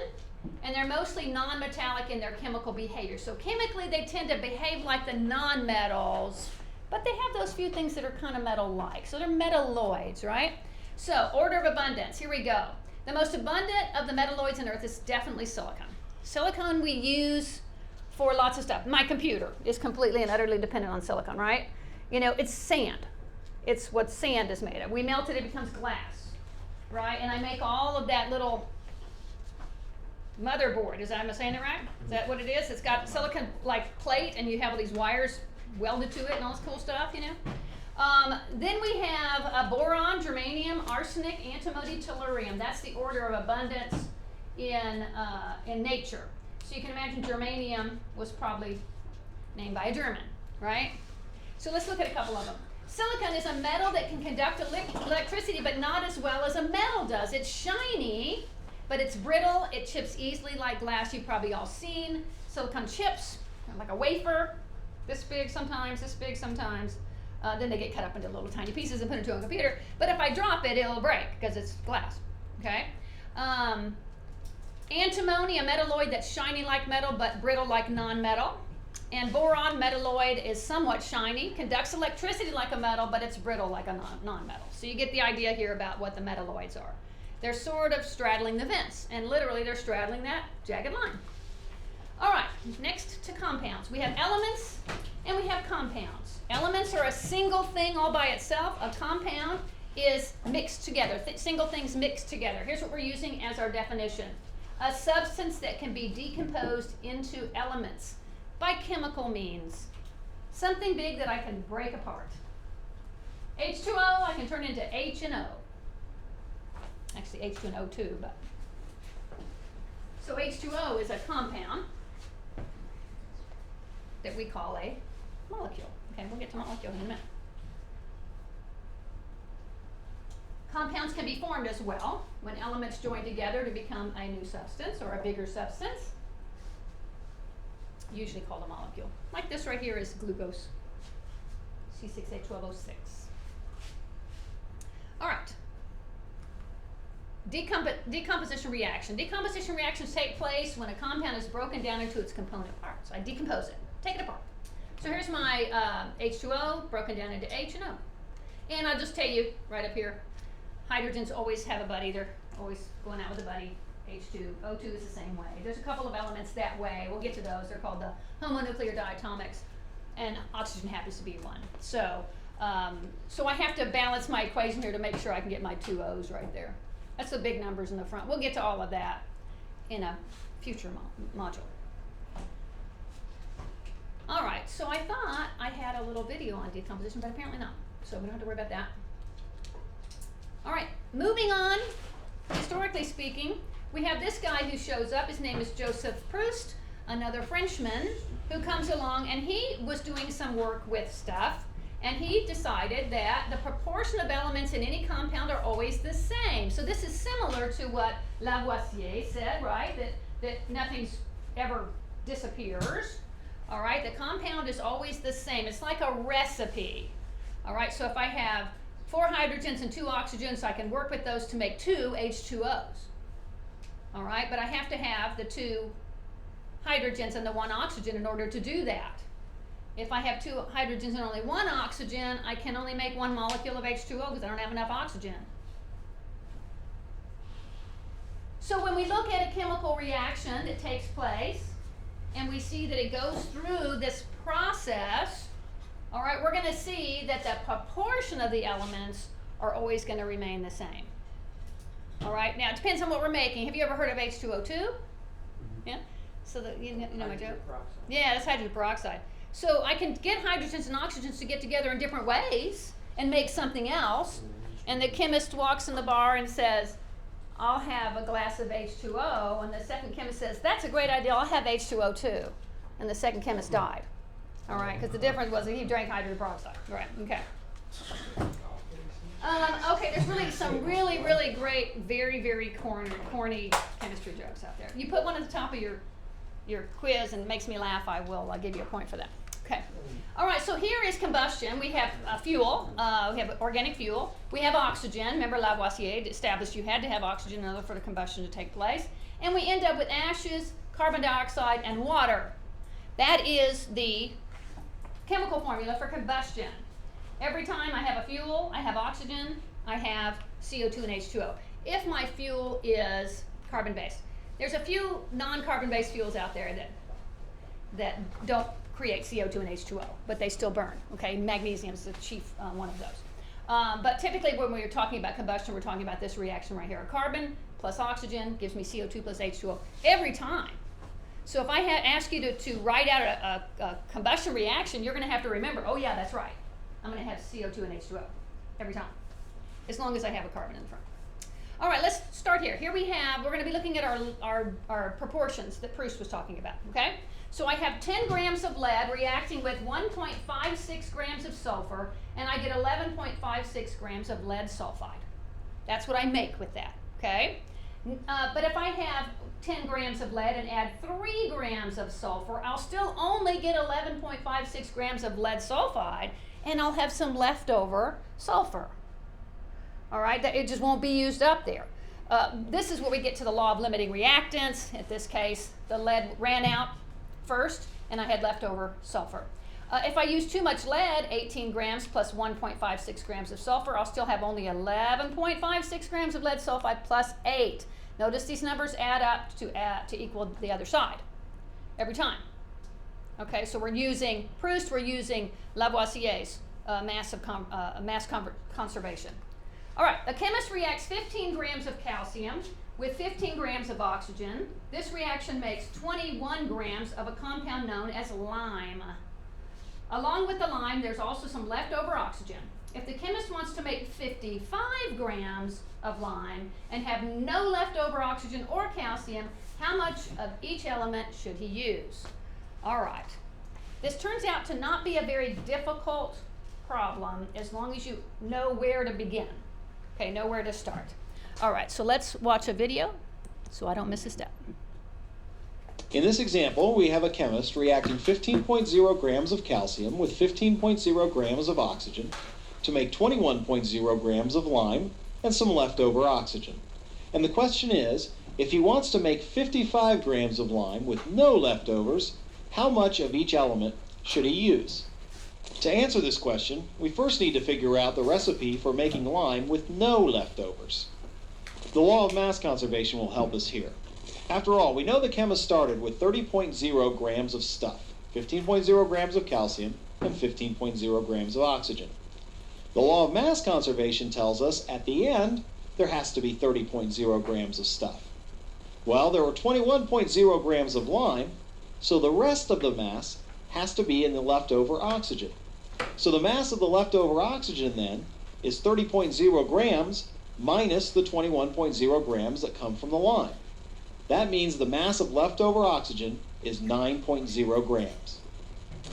and they're mostly non-metallic in their chemical behavior. So chemically, they tend to behave like the non-metals, but they have those few things that are kind of metal-like. So they're metalloids, right? So order of abundance, here we go. The most abundant of the metalloids on Earth is definitely silicon. Silicon we use for lots of stuff. My computer is completely and utterly dependent on silicon, right? You know, it's sand. It's what sand is made of. We melt it, it becomes glass, right? And I make all of that little motherboard. Am I saying it right? Is that what it is? It's got silicon like plate, and you have all these wires welded to it and all this cool stuff, you know? Then we have boron, germanium, arsenic, antimony, tellurium. That's the order of abundance in nature. So you can imagine germanium was probably named by a German, right? So let's look at a couple of them. Silicon is a metal that can conduct electricity, but not as well as a metal does. It's shiny, but it's brittle. It chips easily like glass. You've probably all seen silicon chips, like a wafer, this big sometimes, this big sometimes. Then they get cut up into little tiny pieces and put into a computer. But if I drop it, it'll break because it's glass. Okay. Antimony, a metalloid that's shiny like metal but brittle like non-metal. And boron, metalloid, is somewhat shiny, conducts electricity like a metal, but it's brittle like a non-metal. So you get the idea here about what the metalloids are. They're sort of straddling the vents, and literally they're straddling that jagged line. All right, next to compounds. We have elements and we have compounds. Elements are a single thing all by itself. A compound is mixed together, single things mixed together. Here's what we're using as our definition. A substance that can be decomposed into elements by chemical means. Something big that I can break apart. H2O I can turn into H and O. Actually H2 and O2, but. So H2O is a compound that we call a molecule. Okay, we'll get to molecule in a minute. Compounds can be formed as well when elements join together to become a new substance or a bigger substance, usually called a molecule. Like this right here is glucose, C6H12O6. All right. Decomposition reaction. Decomposition reactions take place when a compound is broken down into its component parts. I decompose it, take it apart. So here's my H2O broken down into H and O. And I'll just tell you right up here, hydrogens always have a buddy. They're always going out with a buddy. H2, O2 is the same way. There's a couple of elements that way. We'll get to those. They're called the homonuclear diatomics, and oxygen happens to be one. So, so I have to balance my equation here to make sure I can get my two O's right there. That's the big numbers in the front. We'll get to all of that in a future module. All right, so I thought I had a little video on decomposition, but apparently not. So we don't have to worry about that. All right, moving on. Historically speaking, we have this guy who shows up. His name is Joseph Proust, another Frenchman who comes along, and he was doing some work with stuff, and he decided that the proportion of elements in any compound are always the same. So this is similar to what Lavoisier said, right? That nothing ever disappears. All right, the compound is always the same. It's like a recipe. All right, so if I have 4 hydrogens and 2 oxygens, I can work with those to make 2 H2Os. All right, but I have to have the 2 hydrogens and the 1 oxygen in order to do that. If I have 2 hydrogens and only 1 oxygen, I can only make 1 molecule of H2O because I don't have enough oxygen. So when we look at a chemical reaction that takes place, and we see that it goes through this process, all right, we're going to see that the proportion of the elements are always going to remain the same. All right, now it depends on what we're making. Have you ever heard of H2O2? Mm-hmm. Yeah? So you know my joke? Yeah, that's hydrogen peroxide. So I can get hydrogens and oxygens to get together in different ways and make something else. And the chemist walks in the bar and says, I'll have a glass of H2O. And the second chemist says, that's a great idea, I'll have H2O too. And the second chemist died. All right, because the difference was that he drank hydrogen peroxide. Right, okay. Okay, there's really some really great, very corny chemistry jokes out there. You put one at the top of your quiz and it makes me laugh, I'll give you a point for that. Okay. All right, so here is combustion. We have fuel. We have organic fuel. We have oxygen. Remember Lavoisier established you had to have oxygen in order for the combustion to take place. And we end up with ashes, carbon dioxide, and water. That is the chemical formula for combustion. Every time I have a fuel, I have oxygen, I have CO2 and H2O. If my fuel is carbon-based. There's a few non-carbon-based fuels out there that don't create CO2 and H2O, but they still burn. Okay, magnesium is the chief one of those. But typically when we're talking about combustion, we're talking about this reaction right here. A carbon plus oxygen gives me CO2 plus H2O every time. So if I ask you to write out a combustion reaction, you're going to have to remember, oh yeah, that's right. I'm going to have CO2 and H2O every time, as long as I have a carbon in the front. All right, let's start here. Here we have, we're going to be looking at our proportions that Proust was talking about, okay? So I have 10 grams of lead reacting with 1.56 grams of sulfur, and I get 11.56 grams of lead sulfide. That's what I make with that, okay? But if I have 10 grams of lead and add 3 grams of sulfur, I'll still only get 11.56 grams of lead sulfide, and I'll have some leftover sulfur. All right, it just won't be used up there. This is where we get to the law of limiting reactants. In this case, the lead ran out first, and I had leftover sulfur. If I use too much lead, 18 grams plus 1.56 grams of sulfur, I'll still have only 11.56 grams of lead sulfide plus 8. Notice these numbers add up to equal the other side every time. Okay, so we're using Proust, we're using Lavoisier's mass conservation. All right, a chemist reacts 15 grams of calcium with 15 grams of oxygen. This reaction makes 21 grams of a compound known as lime. Along with the lime, there's also some leftover oxygen. If the chemist wants to make 55 grams of lime and have no leftover oxygen or calcium, how much of each element should he use? All right, this turns out to not be a very difficult problem as long as you know where to begin. Okay, know where to start. All right, so let's watch a video so I don't miss a step. In this example, we have a chemist reacting 15.0 grams of calcium with 15.0 grams of oxygen to make 21.0 grams of lime and some leftover oxygen. And the question is, if he wants to make 55 grams of lime with no leftovers, how much of each element should he use? To answer this question, we first need to figure out the recipe for making lime with no leftovers. The law of mass conservation will help us here. After all, we know the chemist started with 30.0 grams of stuff, 15.0 grams of calcium, and 15.0 grams of oxygen. The law of mass conservation tells us at the end there has to be 30.0 grams of stuff. Well, there were 21.0 grams of lime, so the rest of the mass has to be in the leftover oxygen. So the mass of the leftover oxygen then is 30.0 grams minus the 21.0 grams that come from the lime. That means the mass of leftover oxygen is 9.0 grams.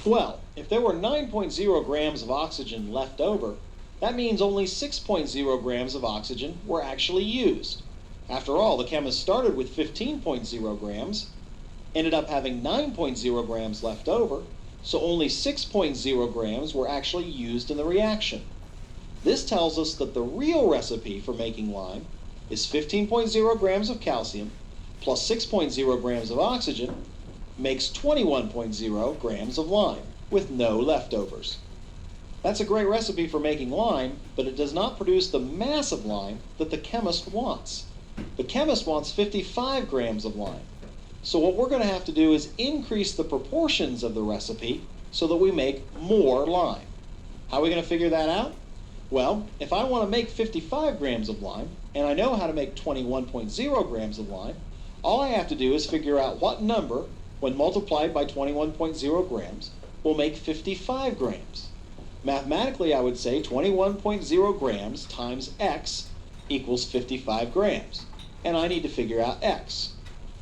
Well, if there were 9.0 grams of oxygen left over, that means only 6.0 grams of oxygen were actually used. After all, the chemist started with 15.0 grams, ended up having 9.0 grams left over, so only 6.0 grams were actually used in the reaction. This tells us that the real recipe for making lime is 15.0 grams of calcium plus 6.0 grams of oxygen makes 21.0 grams of lime with no leftovers. That's a great recipe for making lime, but it does not produce the mass of lime that the chemist wants. The chemist wants 55 grams of lime. So what we're going to have to do is increase the proportions of the recipe so that we make more lime. How are we going to figure that out? Well, if I want to make 55 grams of lime, and I know how to make 21.0 grams of lime, all I have to do is figure out what number, when multiplied by 21.0 grams, will make 55 grams. Mathematically, I would say 21.0 grams times x equals 55 grams. And I need to figure out x.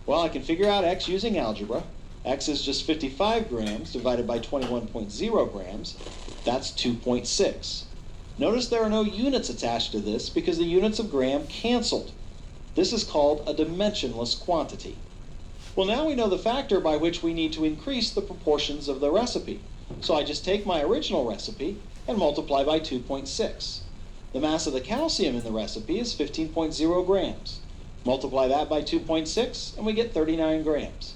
Well, I can figure out x using algebra. X is just 55 grams divided by 21.0 grams. That's 2.6. Notice there are no units attached to this because the units of gram canceled. This is called a dimensionless quantity. Well, now we know the factor by which we need to increase the proportions of the recipe. So I just take my original recipe and multiply by 2.6. The mass of the calcium in the recipe is 15.0 grams. Multiply that by 2.6 and we get 39 grams.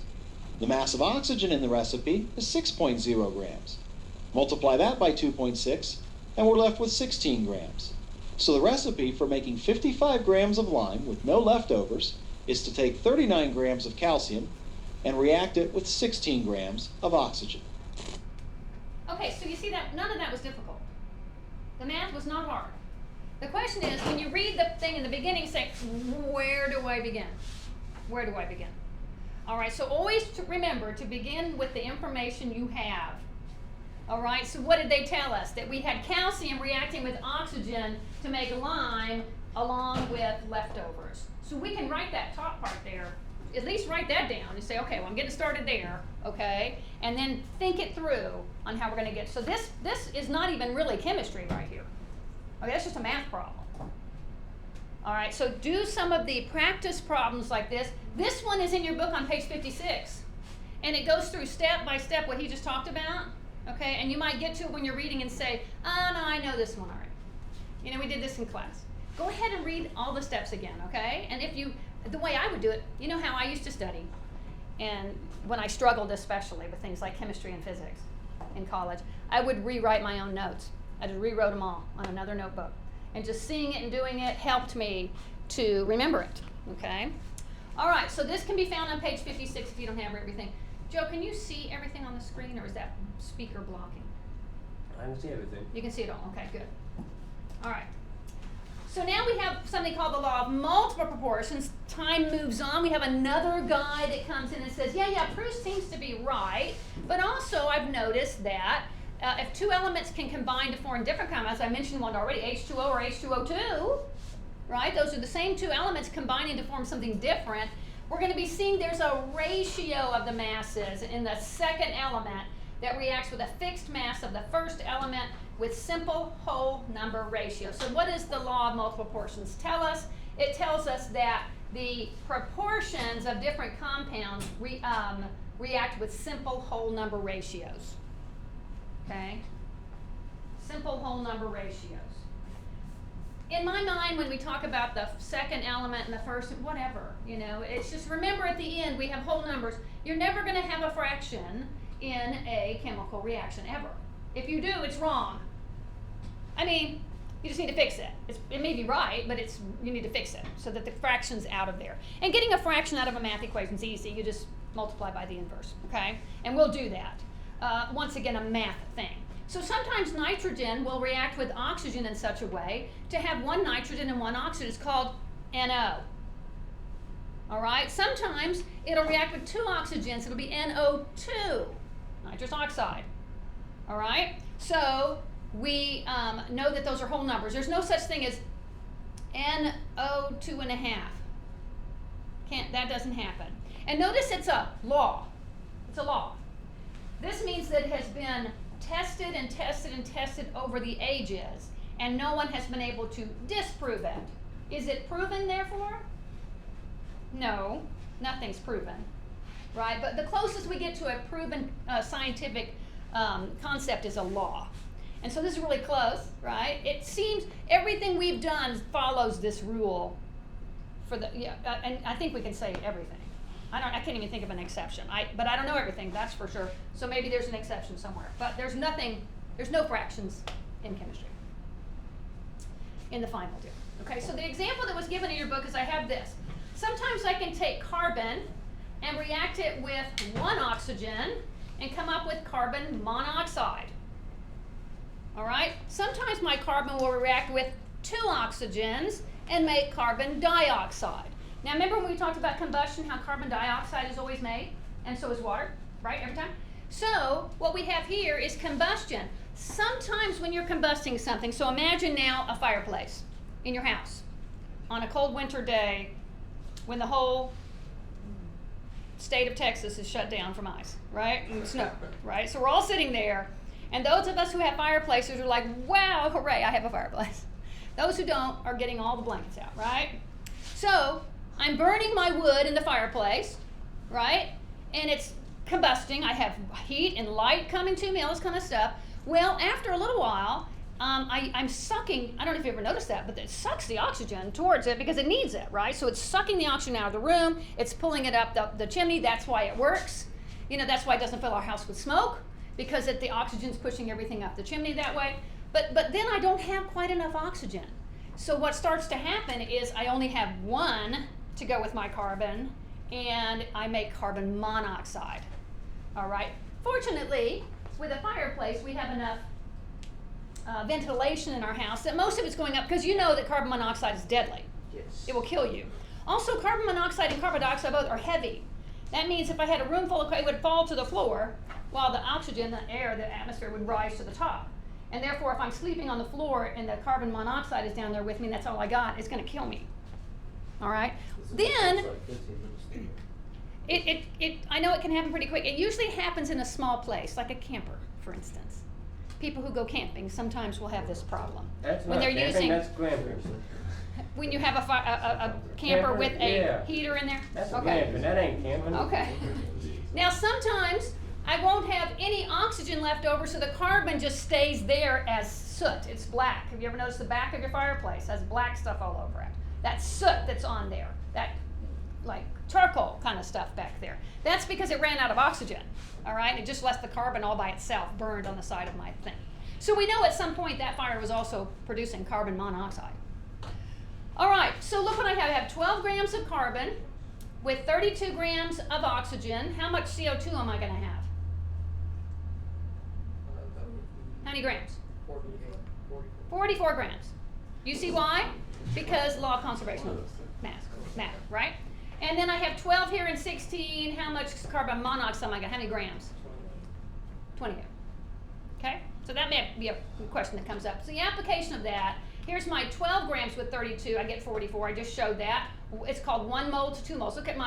The mass of oxygen in the recipe is 6.0 grams. Multiply that by 2.6 and we're left with 16 grams. So the recipe for making 55 grams of lime with no leftovers is to take 39 grams of calcium and react it with 16 grams of oxygen. Okay, so you see that none of that was difficult. The math was not hard. The question is, when you read the thing in the beginning, say, where do I begin? Where do I begin? All right, so always remember to begin with the information you have. All right, so what did they tell us? That we had calcium reacting with oxygen to make lime along with leftovers. So we can write that top part there, at least write that down and say, okay, well, I'm getting started there, okay? And then think it through on how we're gonna get, so this is not even really chemistry right here. Okay, that's just a math problem. All right, so do some of the practice problems like this. This one is in your book on page 56. And it goes through step by step what he just talked about, okay? And you might get to it when you're reading and say, oh, no, I know this one already. You know, we did this in class. Go ahead and read all the steps again, okay? And if you, the way I would do it, you know how I used to study, and when I struggled especially with things like chemistry and physics in college, I would rewrite my own notes. I just rewrote them all on another notebook. And just seeing it and doing it helped me to remember it, okay? All right, so this can be found on page 56 if you don't have everything. Joe, can you see everything on the screen, or is that speaker blocking? I can see everything. You can see it all, okay, good. All right. So now we have something called the law of multiple proportions. Time moves on. We have another guy that comes in and says, yeah, Proust seems to be right, but also I've noticed that if two elements can combine to form different compounds, I mentioned one already, H2O or H2O2, right? Those are the same two elements combining to form something different. We're going to be seeing there's a ratio of the masses in the second element that reacts with a fixed mass of the first element with simple whole number ratio. So what does the law of multiple proportions tell us? It tells us that the proportions of different compounds react with simple whole number ratios. Okay? Simple whole number ratios. In my mind, when we talk about the second element and the first, whatever, you know, it's just remember at the end we have whole numbers. You're never going to have a fraction in a chemical reaction, ever. If you do, it's wrong. I mean, you just need to fix it. It may be right, but you need to fix it so that the fraction's out of there. And getting a fraction out of a math equation is easy. You just multiply by the inverse, okay? And we'll do that. Once again, a math thing. So sometimes nitrogen will react with oxygen in such a way to have one nitrogen and one oxygen. It's called NO. All right? Sometimes it'll react with two oxygens. It'll be NO2, nitrous oxide. All right? So we know that those are whole numbers. There's no such thing as NO2.5. That doesn't happen. And notice it's a law. It's a law. This means that it has been tested and tested and tested over the ages, and no one has been able to disprove it. Is it proven, therefore? No, nothing's proven, right? But the closest we get to a proven scientific concept is a law. And so this is really close, right? It seems everything we've done follows this rule for the, and I think we can say everything. I can't even think of an exception. But I don't know everything, that's for sure. So maybe there's an exception somewhere. But there's no fractions in chemistry in the final deal. Okay, so the example that was given in your book is I have this. Sometimes I can take carbon and react it with one oxygen and come up with carbon monoxide. All right? Sometimes my carbon will react with two oxygens and make carbon dioxide. Now remember when we talked about combustion, how carbon dioxide is always made, and so is water, right, every time? So what we have here is combustion. Sometimes when you're combusting something, so imagine now a fireplace in your house on a cold winter day when the whole state of Texas is shut down from ice, right, and snow, right? So we're all sitting there, and those of us who have fireplaces are like, wow, hooray, I have a fireplace. Those who don't are getting all the blankets out, right? So I'm burning my wood in the fireplace, right? And it's combusting. I have heat and light coming to me, all this kind of stuff. Well, after a little while, I'm sucking, I don't know if you ever noticed that, but it sucks the oxygen towards it because it needs it, right? So it's sucking the oxygen out of the room. It's pulling it up the chimney. That's why it works. You know, that's why it doesn't fill our house with smoke, because the oxygen's pushing everything up the chimney that way. But then I don't have quite enough oxygen. So what starts to happen is I only have one to go with my carbon, and I make carbon monoxide. All right. Fortunately, with a fireplace, we have enough ventilation in our house that most of it's going up, because you know that carbon monoxide is deadly. Yes. It will kill you. Also, carbon monoxide and carbon dioxide both are heavy. That means if I had a room full of, it would fall to the floor, while the oxygen, the air, the atmosphere would rise to the top. And therefore, if I'm sleeping on the floor and the carbon monoxide is down there with me and that's all I got, it's going to kill me. All right? Then, It's like 15 minutes. I know it can happen pretty quick. It usually happens in a small place, like a camper, for instance. People who go camping sometimes will have this problem. That's when not they're camping, using, that's glamping. when you have a camper Camper, with a yeah. heater in there. That's Okay. glamping, that ain't camping. Okay. Now sometimes I won't have any oxygen left over, so the carbon just stays there as soot. It's black. Have you ever noticed the back of your fireplace has black stuff all over it? That's soot that's on there. That like charcoal kind of stuff back there. That's because it ran out of oxygen. All right? It just left the carbon all by itself burned on the side of my thing. So we know at some point that fire was also producing carbon monoxide. All right, so look what I have. I have 12 grams of carbon with 32 grams of oxygen. How much CO2 am I going to have? That would be How many grams? 48, 44. 44 grams. You see why? Because law of conservation of matter, right? And then I have 12 here and 16. How much carbon monoxide am I going to have? How many grams? 28. Okay? So that may be a question that comes up. So the application of that, here's my 12 grams with 32. I get 44. I just showed that. It's called 1 mole to 2 moles. Look at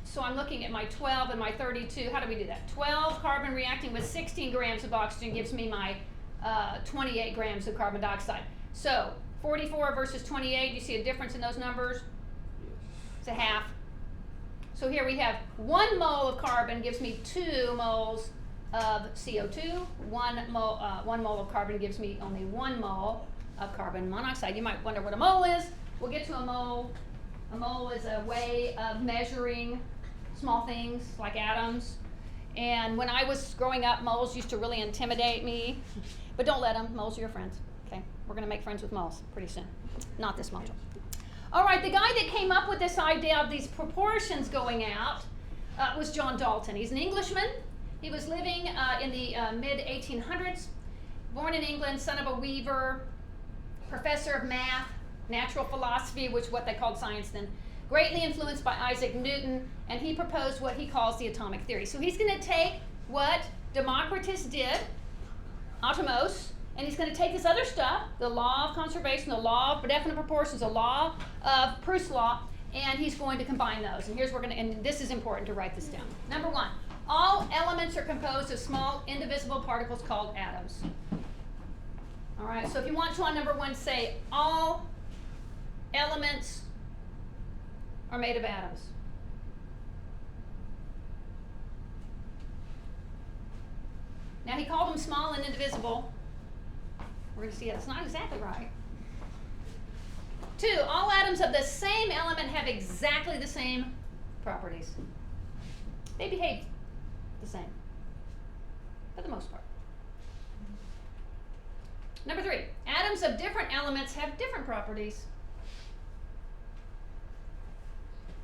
so I'm looking at my 12 and my 32. How do we do that? 12 carbon reacting with 16 grams of oxygen gives me my 28 grams of carbon dioxide. So 44 versus 28, you see a difference in those numbers? It's a half. So here we have 1 mole of carbon gives me 2 moles of CO2. 1 mole of carbon gives me only 1 mole of carbon monoxide. You might wonder what a mole is. We'll get to a mole. A mole is a way of measuring small things like atoms. And when I was growing up, moles used to really intimidate me. But don't let them. Moles are your friends. Okay? We're going to make friends with moles pretty soon. Not this module. All right, the guy that came up with this idea of these proportions going out was John Dalton. He's an Englishman. He was living in the mid-1800s, born in England, son of a weaver, professor of math, natural philosophy, which is what they called science then, greatly influenced by Isaac Newton, and he proposed what he calls the atomic theory. So he's going to take what Democritus did, atomos, and he's going to take this other stuff, the law of conservation, the law of definite proportions, the law of Proust's law, and he's going to combine those. And here's where we're going to, and this is important to write this down. Number 1, all elements are composed of small indivisible particles called atoms. All right, so if you want to on number 1 say all elements are made of atoms. Now he called them small and indivisible. We're going to see that's not exactly right. 2, all atoms of the same element have exactly the same properties. They behave the same, for the most part. Number 3, atoms of different elements have different properties.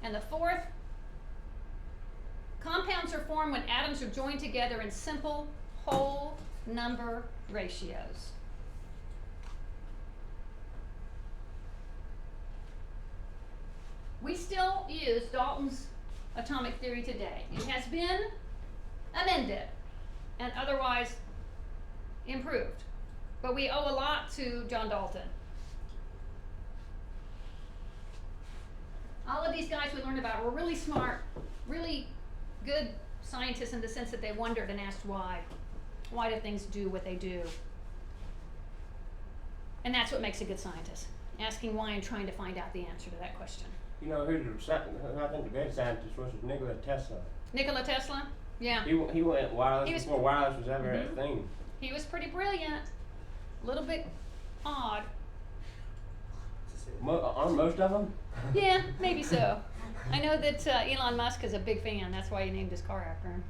And the 4th, compounds are formed when atoms are joined together in simple whole number ratios. We still use Dalton's atomic theory today. It has been amended and otherwise improved. But we owe a lot to John Dalton. All of these guys we learned about were really smart, really good scientists in the sense that they wondered and asked why. Why do things do what they do? And that's what makes a good scientist, asking why and trying to find out the answer to that question. You know, who I think the greatest scientist was Nikola Tesla. Nikola Tesla? Yeah. He went wireless He was- before wireless was ever a Mhm. thing. He was pretty brilliant. A little bit odd. Aren't most of them? Yeah, maybe so. I know that Elon Musk is a big fan. That's why he named his car after him.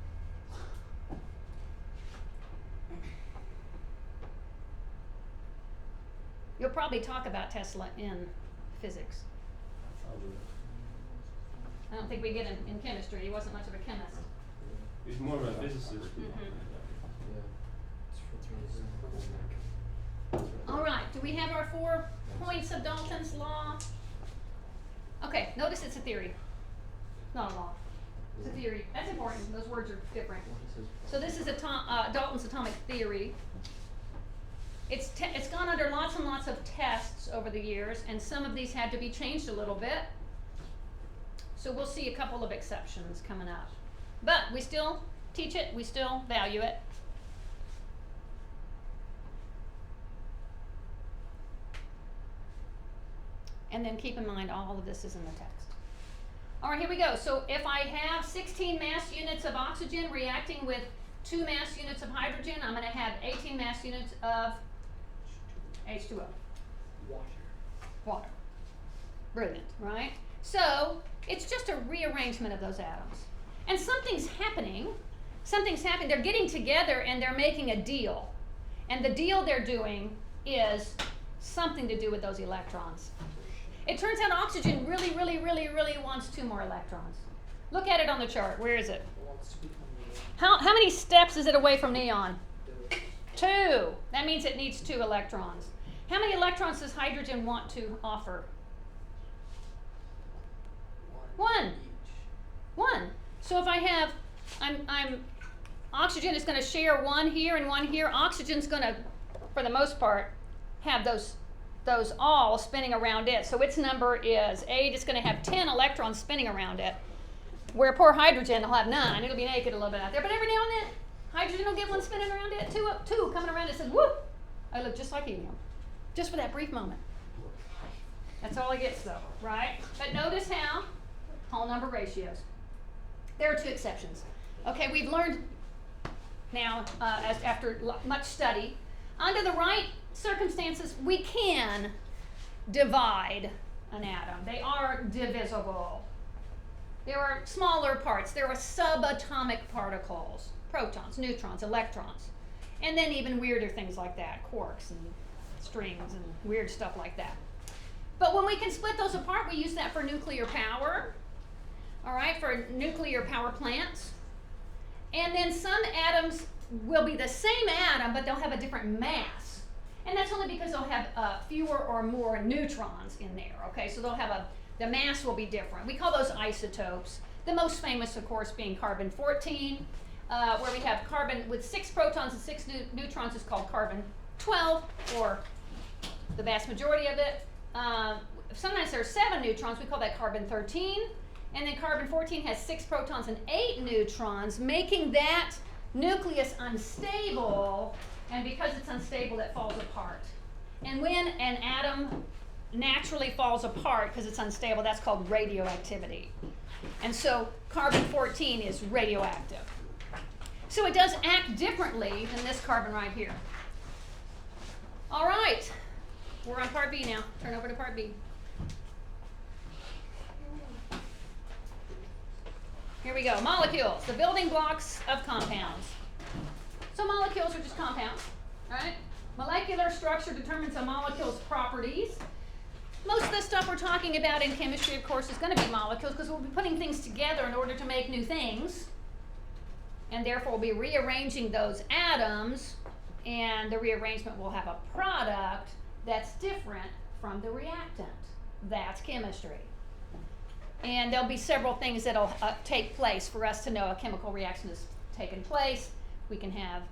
You'll probably talk about Tesla in physics. I don't think we get him in chemistry. He wasn't much of a chemist. He's more of a physicist. Yeah. All right, do we have our 4 points of Dalton's law? Okay, notice it's a theory, not a law. It's a theory. That's important. Those words are different. What is So this is Dalton's atomic theory. It's gone under lots and lots of tests over the years, and some of these had to be changed a little bit. So we'll see a couple of exceptions coming up. But we still teach it, we still value it. And then keep in mind all of this is in the text. All right, here we go. So if I have 16 mass units of oxygen reacting with 2 mass units of hydrogen, I'm going to have 18 mass units of H2O. Water. Brilliant, right? So it's just a rearrangement of those atoms. And something's happening. They're getting together and they're making a deal. And the deal they're doing is something to do with those electrons. It turns out oxygen really, really, really, really wants 2 more electrons. Look at it on the chart. Where is it? It wants to become How many steps is it away from neon? the 2. That means it needs 2 electrons. How many electrons does hydrogen want to offer? One. each. 1. So if I have, oxygen is going to share 1 here and 1 here. Oxygen's going to, for the most part, have those all spinning around it. So its number is 8. It's going to have 10 electrons spinning around it. Where poor hydrogen will have 9. It'll be naked a little bit out there. But every now and then, hydrogen will get 1 spinning around it. 2 coming around it says, whoop! I look just like helium. Just for that brief moment. That's all it gets though, right? But notice how whole number ratios. There are 2 exceptions. Okay, we've learned now, after much study, under the right circumstances, we can divide an atom. They are divisible. There are smaller parts. There are subatomic particles, protons, neutrons, electrons, and then even weirder things like that, quarks and strings and weird stuff like that. But when we can split those apart, we use that for nuclear power, all right, for nuclear power plants. And then some atoms will be the same atom, but they'll have a different mass. And that's only because they'll have fewer or more neutrons in there, okay? So they'll have the mass will be different. We call those isotopes. The most famous, of course, being carbon-14, where we have carbon with 6 protons and 6 neutrons is called carbon-12, or the vast majority of it. Sometimes there are 7 neutrons, we call that carbon-13. And then carbon-14 has 6 protons and 8 neutrons, making that nucleus unstable, and because it's unstable, it falls apart. And when an atom naturally falls apart because it's unstable, that's called radioactivity. And so carbon-14 is radioactive. So it does act differently than this carbon right here. All right, we're on part B now. Turn over to part B. Here we go, molecules, the building blocks of compounds. So molecules are just compounds, right? Molecular structure determines a molecule's properties. Most of the stuff we're talking about in chemistry, of course, is going to be molecules because we'll be putting things together in order to make new things. And therefore, we'll be rearranging those atoms, and the rearrangement will have a product that's different from the reactant. That's chemistry. And there'll be several things that'll take place for us to know a chemical reaction has taken place. We can have,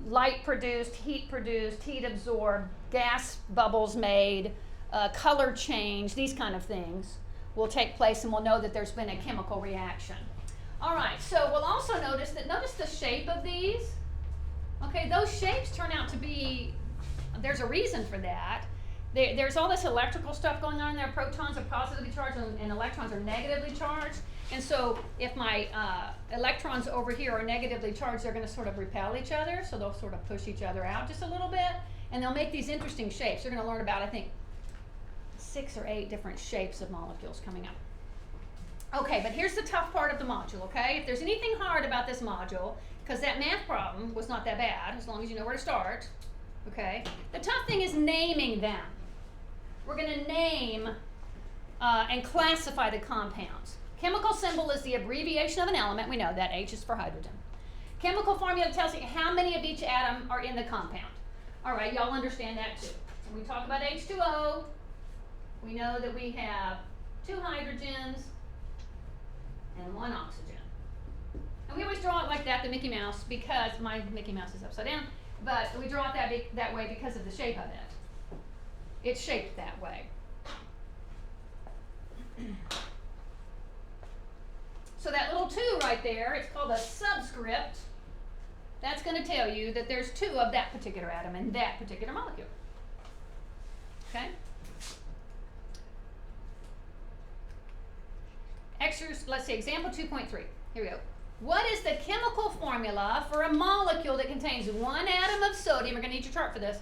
light produced, heat absorbed, gas bubbles made, color change, these kind of things will take place, and we'll know that there's been a chemical reaction. All right, so we'll also notice the shape of these. Okay, those shapes turn out to be, there's a reason for that. There's all this electrical stuff going on there. Protons are positively charged and electrons are negatively charged. And so if my electrons over here are negatively charged, they're going to sort of repel each other. So they'll sort of push each other out just a little bit. And they'll make these interesting shapes. You're going to learn about, I think, 6 or 8 different shapes of molecules coming up. Okay, but here's the tough part of the module, okay? If there's anything hard about this module, because that math problem was not that bad, as long as you know where to start, okay? The tough thing is naming them. We're going to name and classify the compounds. Chemical symbol is the abbreviation of an element. We know that H is for hydrogen. Chemical formula tells you how many of each atom are in the compound. All right, y'all understand that too. When we talk about H2O, we know that we have 2 hydrogens and 1 oxygen. And we always draw it like that, the Mickey Mouse, because my Mickey Mouse is upside down, but we draw it that way because of the shape of it. It's shaped that way. So that little 2 right there, it's called a subscript. That's going to tell you that there's 2 of that particular atom in that particular molecule. Okay? Let's see, example 2.3. Here we go. What is the chemical formula for a molecule that contains 1 atom of sodium? We're going to need your chart for this.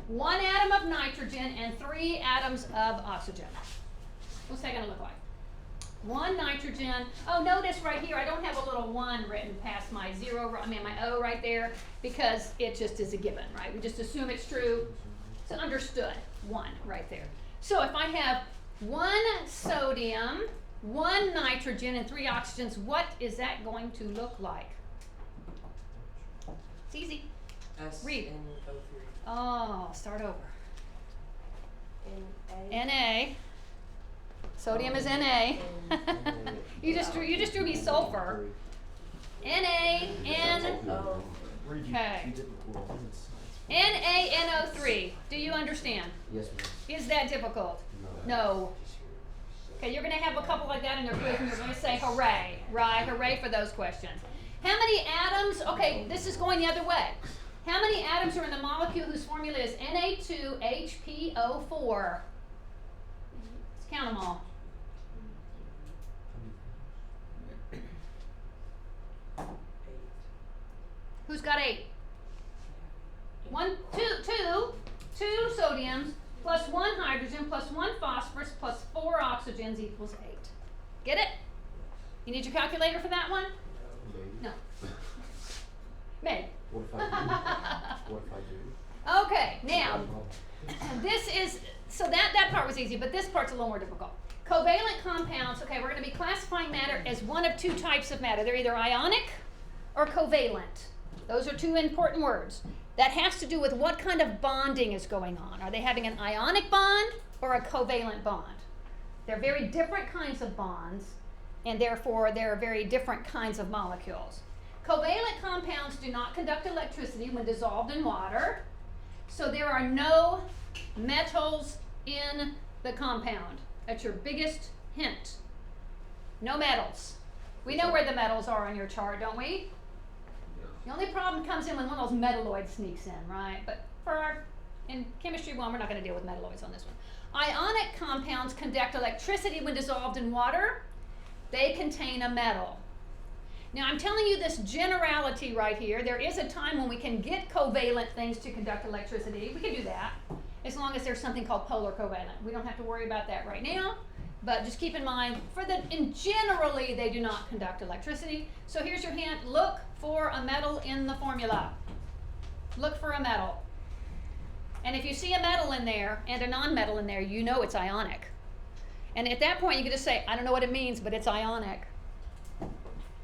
1 atom of nitrogen and 3 atoms of oxygen. What's that going to look like? 1 nitrogen. Oh, notice right here, I don't have a little 1 written past my 0, my O right there, because it just is a given, right? We just assume it's true. It's understood. 1 right there. So if I have 1 sodium, 1 nitrogen, and 3 oxygens, what is that going to look like? It's easy. Read. SNO3. Oh, start over. Na. Na. Sodium is Na. you just drew me sulfur. Na, N. Oh. Okay. NaNO3. Do you understand? Yes, ma'am. Is that difficult? No. Okay, you're going to have a couple like that in your quiz, and you're going to say hooray, right? Hooray for those questions. How many atoms? Okay, this is going the other way. How many atoms are in the molecule whose formula is Na2HPO4? Let's count them all. 8. Who's got 8? 2 sodiums plus 1 hydrogen plus 1 phosphorus plus 4 oxygens equals 8. Get it? You need your calculator for that one? No. Meg. What if I do? What if I do? Okay, now, this is, so that part was easy, but this part's a little more difficult. Covalent compounds, okay, we're going to be classifying matter as one of 2 types of matter. They're either ionic or covalent. Those are 2 important words. That has to do with what kind of bonding is going on. Are they having an ionic bond or a covalent bond? They're very different kinds of bonds, and therefore they're very different kinds of molecules. Covalent compounds do not conduct electricity when dissolved in water, so there are no metals in the compound. That's your biggest hint. No metals. We know where the metals are on your chart, don't we? The only problem comes in when one of those metalloids sneaks in, right? But in chemistry 1, we're not going to deal with metalloids on this one. Ionic compounds conduct electricity when dissolved in water. They contain a metal. Now, I'm telling you this generality right here. There is a time when we can get covalent things to conduct electricity. We can do that, as long as there's something called polar covalent. We don't have to worry about that right now, but just keep in mind, generally, they do not conduct electricity. So here's your hint. Look for a metal in the formula. Look for a metal. And if you see a metal in there and a non-metal in there, you know it's ionic. And at that point, you can just say, I don't know what it means, but it's ionic.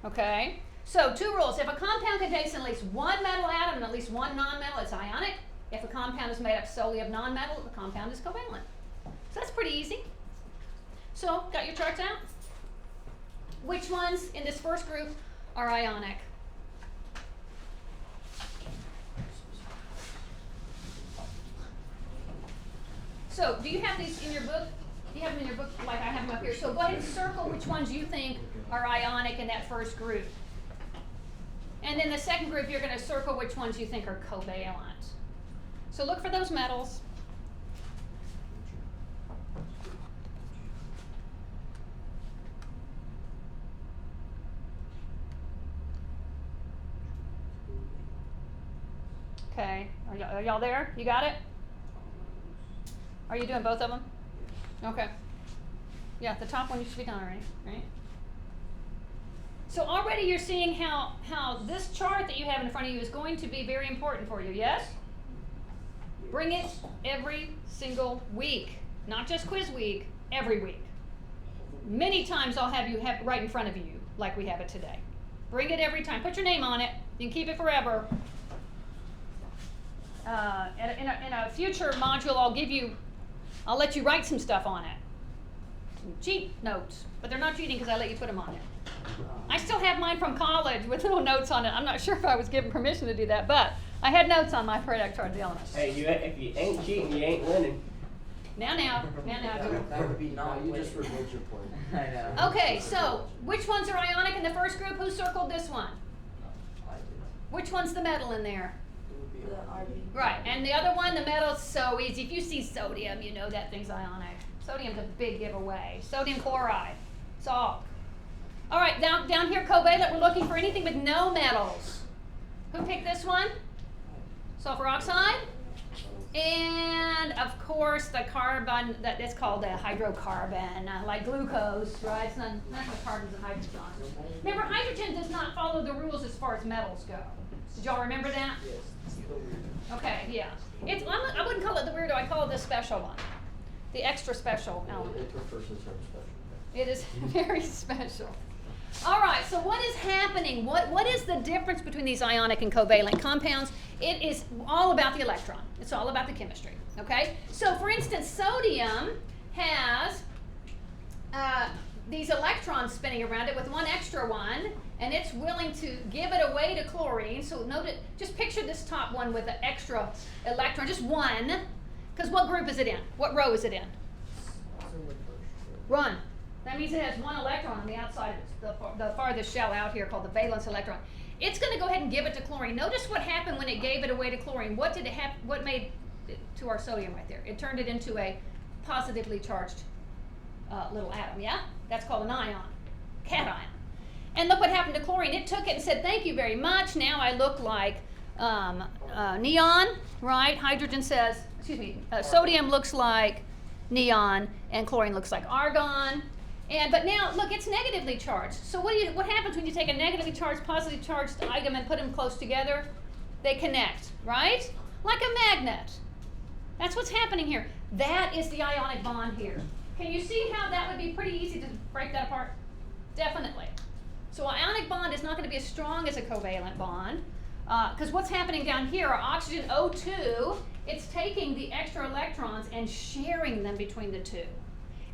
Okay? So 2 rules. If a compound contains at least 1 metal atom and at least 1 non-metal, it's ionic. If a compound is made up solely of non-metal, the compound is covalent. So that's pretty easy. So, got your charts out? Which ones in this first group are ionic? So, do you have these in your book? Do you have them in your book like I have them up here? So go ahead and circle which ones you think are ionic in that first group. And then the second group, you're going to circle which ones you think are covalent. So look for those metals. Okay, are y'all there? You got it? Are you doing both of them? Okay. Yeah, the top one you should be done already, right? So already you're seeing how this chart that you have in front of you is going to be very important for you, yes? Bring it every single week, not just quiz week, every week. Many times I'll have you have it right in front of you, like we have it today. Bring it every time. Put your name on it. You can keep it forever. In a future module, I'll let you write some stuff on it. cheat notes, but they're not cheating because I let you put them on there. I still have mine from college with little notes on it. I'm not sure if I was given permission to do that, but I had notes on my periodic chart of the elements. Hey, if you ain't cheating, you ain't winning. Now, That would be No, not. you just removed your point. I know. Okay, so which ones are ionic in the first group? Who circled this one? I did. Which one's the metal in there? It would be The RB. Right, and the other one, the metal's so easy. If you see sodium, you know that thing's ionic. Sodium's a big giveaway. Sodium chloride, salt. All right, down here, covalent, we're looking for anything with no metals. Who picked this one? Sulfur oxide. And of course, the carbon that is called a hydrocarbon, like glucose, right? It's not the carbons and hydrogens. Remember, hydrogen does not follow the rules as far as metals go. Did y'all remember that? Yes. It's the weird. Okay, yeah. I wouldn't call it the weirdo. I call it the special one, the extra special element. It prefers the term special. It is very special. All right, so what is happening? What is the difference between these ionic and covalent compounds? It is all about the electron. It's all about the chemistry, okay? So for instance, sodium has these electrons spinning around it with one extra one, and it's willing to give it away to chlorine. So note it, just picture this top one with the extra electron, just one, because what group is it in? What row is it in? It's in the first. Run. That means it has one electron on the outside of it, the farthest shell out here called the valence electron. It's going to go ahead and give it to chlorine. Notice what happened when it gave it away to chlorine. What did it have? What made it to our sodium right there? It turned it into a positively charged little atom. Yeah, that's called an ion, cation. And look what happened to chlorine. It took it and said, "Thank you very much. Now I look like neon, right?" Hydrogen says, excuse me, sodium looks like neon, and chlorine looks like argon. But now, look, it's negatively charged. So what happens when you take a negatively charged, positively charged item and put them close together? They connect, right? Like a magnet. That's what's happening here. That is the ionic bond here. Can you see how that would be pretty easy to break that apart? Definitely. So ionic bond is not going to be as strong as a covalent bond, because what's happening down here, our oxygen O2, it's taking the extra electrons and sharing them between the two.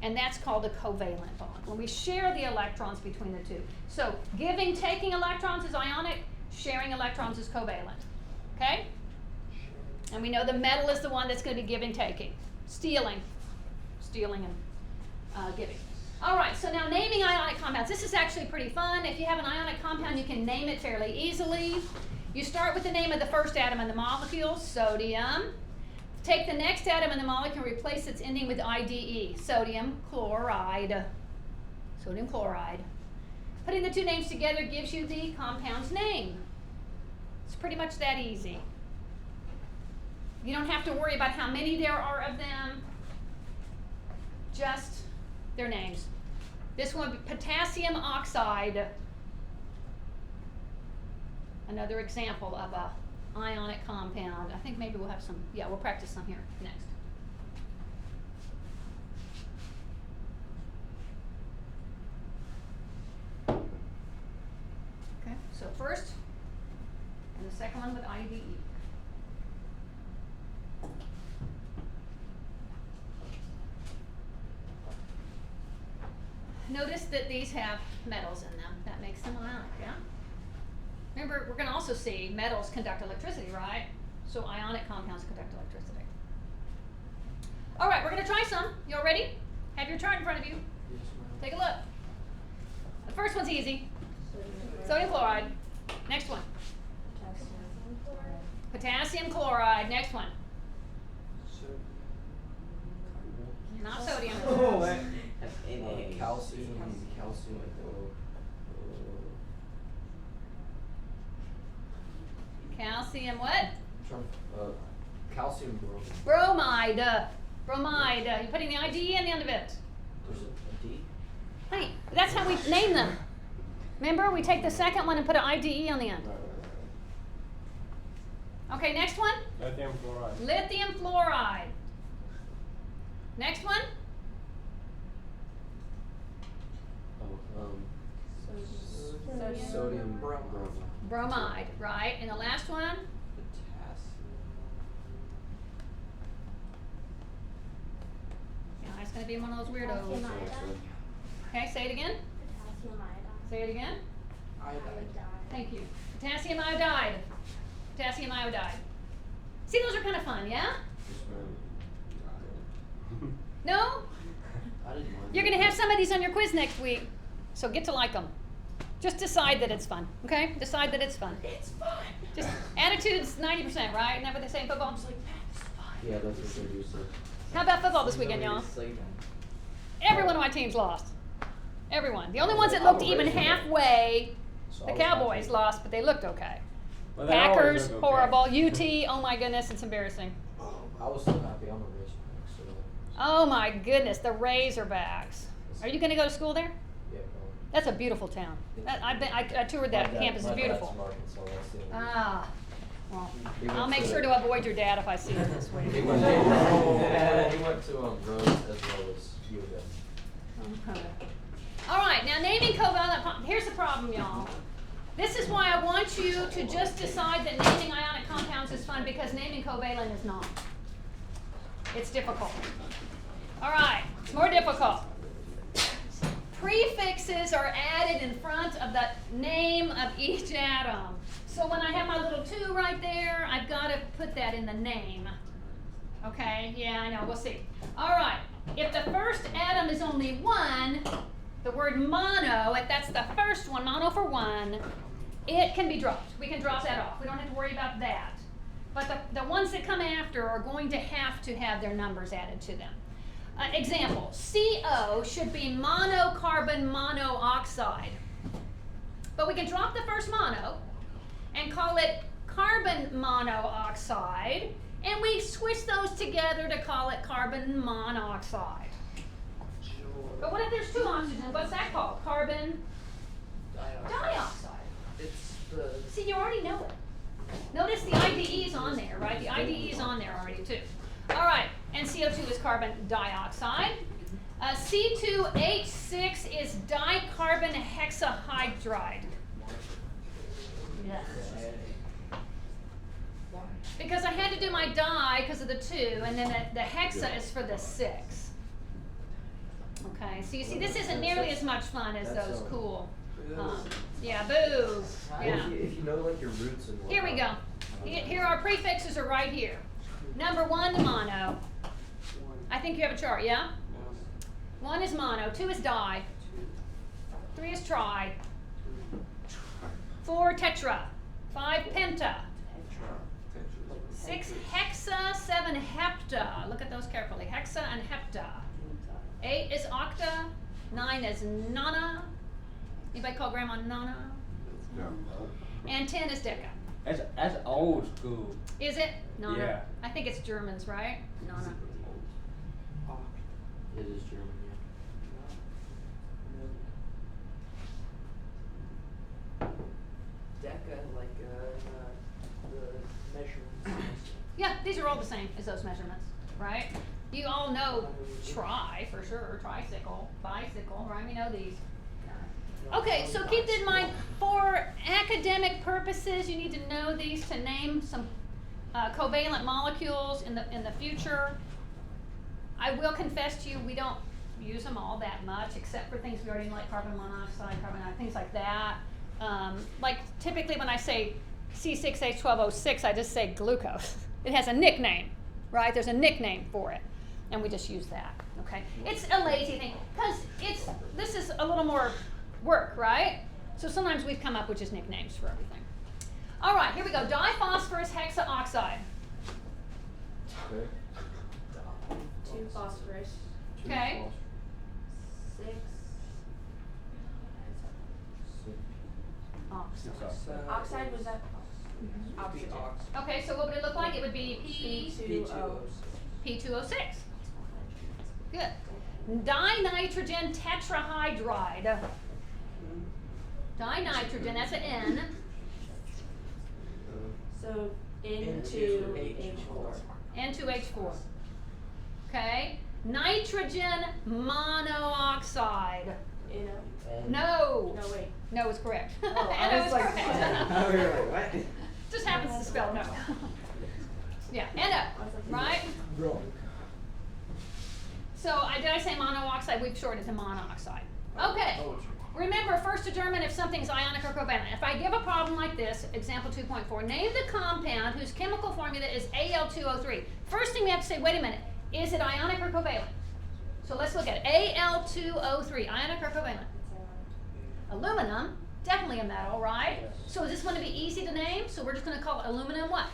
And that's called a covalent bond, when we share the electrons between the two. So giving, taking electrons is ionic, sharing electrons is covalent. Okay? And we know the metal is the one that's going to be giving, taking, stealing and giving. All right, so now naming ionic compounds. This is actually pretty fun. If you have an ionic compound, you can name it fairly easily. You start with the name of the first atom in the molecule, sodium. Take the next atom in the molecule and replace its ending with IDE, sodium chloride. Sodium chloride. Putting the two names together gives you the compound's name. It's pretty much that easy. You don't have to worry about how many there are of them, just their names. This one, potassium oxide. Another example of a ionic compound. I think maybe we'll have some, we'll practice some here next. Okay, so first, and the second one with IDE. Notice that these have metals in them. That makes them ionic, yeah? Remember, we're going to also see metals conduct electricity, right? So ionic compounds conduct electricity. All right, we're going to try some. You all ready? Have your chart in front of you. Yes, ma'am. Take a look. The first one's easy. Sodium chloride. Next one. Potassium chloride. Next one. Not sodium. Oh, that- Calcium. Calcium what? Calcium bromide. Bromide. Bromide. You're putting the IDE on the end of it. There's a D. Honey, that's how we name them. Remember, we take the second one and put an IDE on the end. Okay, next one. Lithium fluoride. Lithium fluoride. Next one. Sodium bromide. Bromide, right? And the last one. Potassium. Yeah, I That's going to be one of those weirdos. Potassium iodide. Okay, say it again. Potassium iodide. Say it again. Iodide. Thank you. Potassium iodide. Potassium iodide. See, those are kind of fun, yeah? No? I didn't mind. You're going to have some of these on your quiz next week, so get to like them. Just decide that it's fun, okay? Decide that it's fun. It's fun. Just attitude's 90%, right? Isn't that what they say in football? Yeah, that's what they do. So. How about football this weekend, y'all? Every one of my teams lost. Everyone. The only ones that looked even halfway, So the I was Cowboys happy. lost, but they looked okay. Well, they always Packers, look okay. horrible. UT, oh my goodness, it's embarrassing. I was so happy. I'm a Razorback, so. Oh my goodness, the Razorbacks. Are you going to go to school there? Yeah, That's a beautiful town. I toured that campus. It's beautiful. Ah, well, I'll make sure to avoid your dad if I see him this week. He went to Rhodes as well as U of M. Okay. All right, now naming covalent. Here's the problem, y'all. This is why I want you to just decide that naming ionic compounds is fun, because naming covalent is not. It's difficult. All right, it's more difficult. Prefixes are added in front of the name of each atom. So when I have my little 2 right there, I've got to put that in the name. Okay, yeah, I know, we'll see. All right, if the first atom is only 1, the word mono, if that's the first one, mono for 1, it can be dropped. We can drop that off. We don't have to worry about that. But the ones that come after are going to have their numbers added to them. Example, CO should be monocarbon monoxide. But we can drop the first mono and call it carbon monoxide, and we switch those together to call it carbon monoxide. But what if there's 2 oxygens? What's that called? Carbon dioxide. It's the. See, you already know it. Notice the IDE is on there, right? The IDE is on there already, too. All right, and CO2 is carbon dioxide. C2H6 is dicarbon hexahydride. Yes. Because I had to do my di because of the 2, and then the hexa is for the 6. Okay, so you see, this isn't nearly as much fun as those cool. Yeah, boo. Yeah. If you know like your roots and whatnot. Here we go. Here our prefixes are right here. Number 1, mono. I think you have a chart, yeah? 1 is mono, 2 is di, 3 is tri, 4 tetra, 5 penta, 6 hexa, 7 hepta. Look at those carefully. Hexa and hepta. 8 is octa, 9 is nona. Anybody call grandma nona? Yeah. And 10 is deca. That's old school. Is it? Nona. Yeah. I think it's Germans, right? Nona. It is German, Deca, like the measurements. Yeah, these are all the same as those measurements, right? You all know tri for sure, tricycle, bicycle, right? We know these. Okay, so keep in mind, for academic purposes, you need to know these to name some covalent molecules in the future. I will confess to you, we don't use them all that much, except for things we already know, like carbon monoxide, carbon dioxide, things like that. Like typically when I say C6H12O6, I just say glucose. It has a nickname, right? There's a nickname for it, and we just use that. Okay, it's a lazy thing because this is a little more work, right? So sometimes we've come up with just nicknames for everything. All right, here we go. Diphosphorus hexaoxide. Okay. 2 phosphorus. Okay. 6 Oxide. oxide, was that oxygen? Okay, so what would it look like? It would be P2O. P2O6. Good. Dinitrogen tetrahydride. Dinitrogen, that's an N. So N2H4. N2H4. Okay. Nitrogen monoxide. NO. No. No, wait. No is correct. Oh, I NO was is like, correct. what? Just happens to spell no. Yeah, NO, right? So did I say monoxide? We've shortened to monoxide. Okay. Remember, first determine if something's ionic or covalent. If I give a problem like this, example 2.4, name the compound whose chemical formula is Al2O3. First thing we have to say, wait a minute, is it ionic or covalent? So let's look at it. Al2O3, ionic or covalent? Aluminum, definitely a metal, right? Yes. So is this going to be easy to name? So we're just going to call it aluminum what?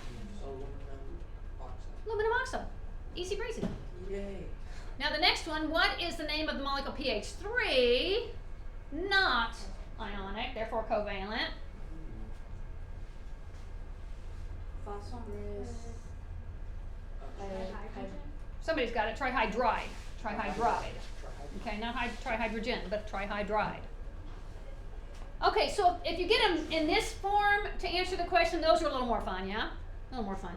Aluminum oxide. Aluminum oxide. Easy breezy. Yay. Now the next one, what is the name of the molecule pH 3? Not ionic, therefore covalent. Phosphorus. Somebody's got it. Trihydride. Trihydride. Okay, not trihydrogen, but trihydride. Okay, so if you get them in this form to answer the question, those are a little more fun, yeah? A little more fun.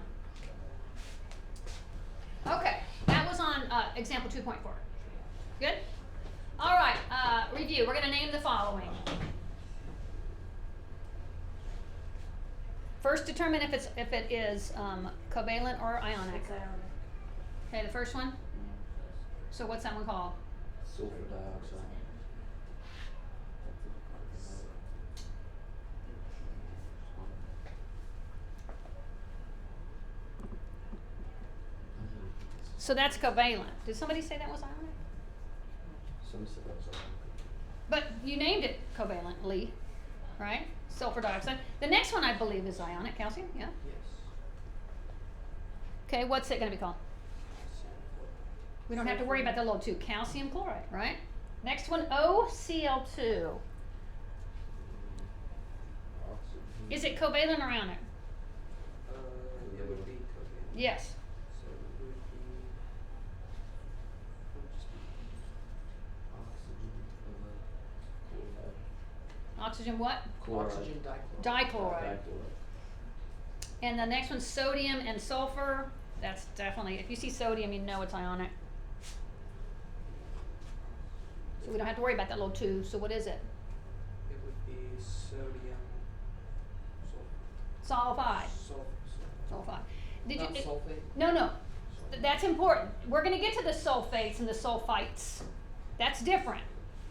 Okay, that was on example 2.4. Good? All right, review. We're going to name the following. First, determine if it is covalent or ionic. It's ionic. Okay, the first one. So what's that one called? Sulfur dioxide. So that's covalent. Did somebody say that was ionic? Some said that was ionic. But you named it covalently, right? Sulfur dioxide. The next one I believe is ionic, calcium, yeah? Yes. Okay, what's it going to be called? We don't have to worry about the little 2. Calcium chloride, right? Next one, OCl2. Oxygen. Is it covalent or ionic? It would be covalent. Yes. So it would just be Oxygen what? Chloride. oxygen dichloride. Dichloride. And the next one's sodium and sulfur. That's definitely, if you see sodium, you know it's ionic. So we don't have to worry about that little 2. So what is it? It would be sodium. Sulfide. Sulfide. Sulfide. Did Not you? sulfate. No. That's important. We're going to get to the sulfates and the sulfites. That's different.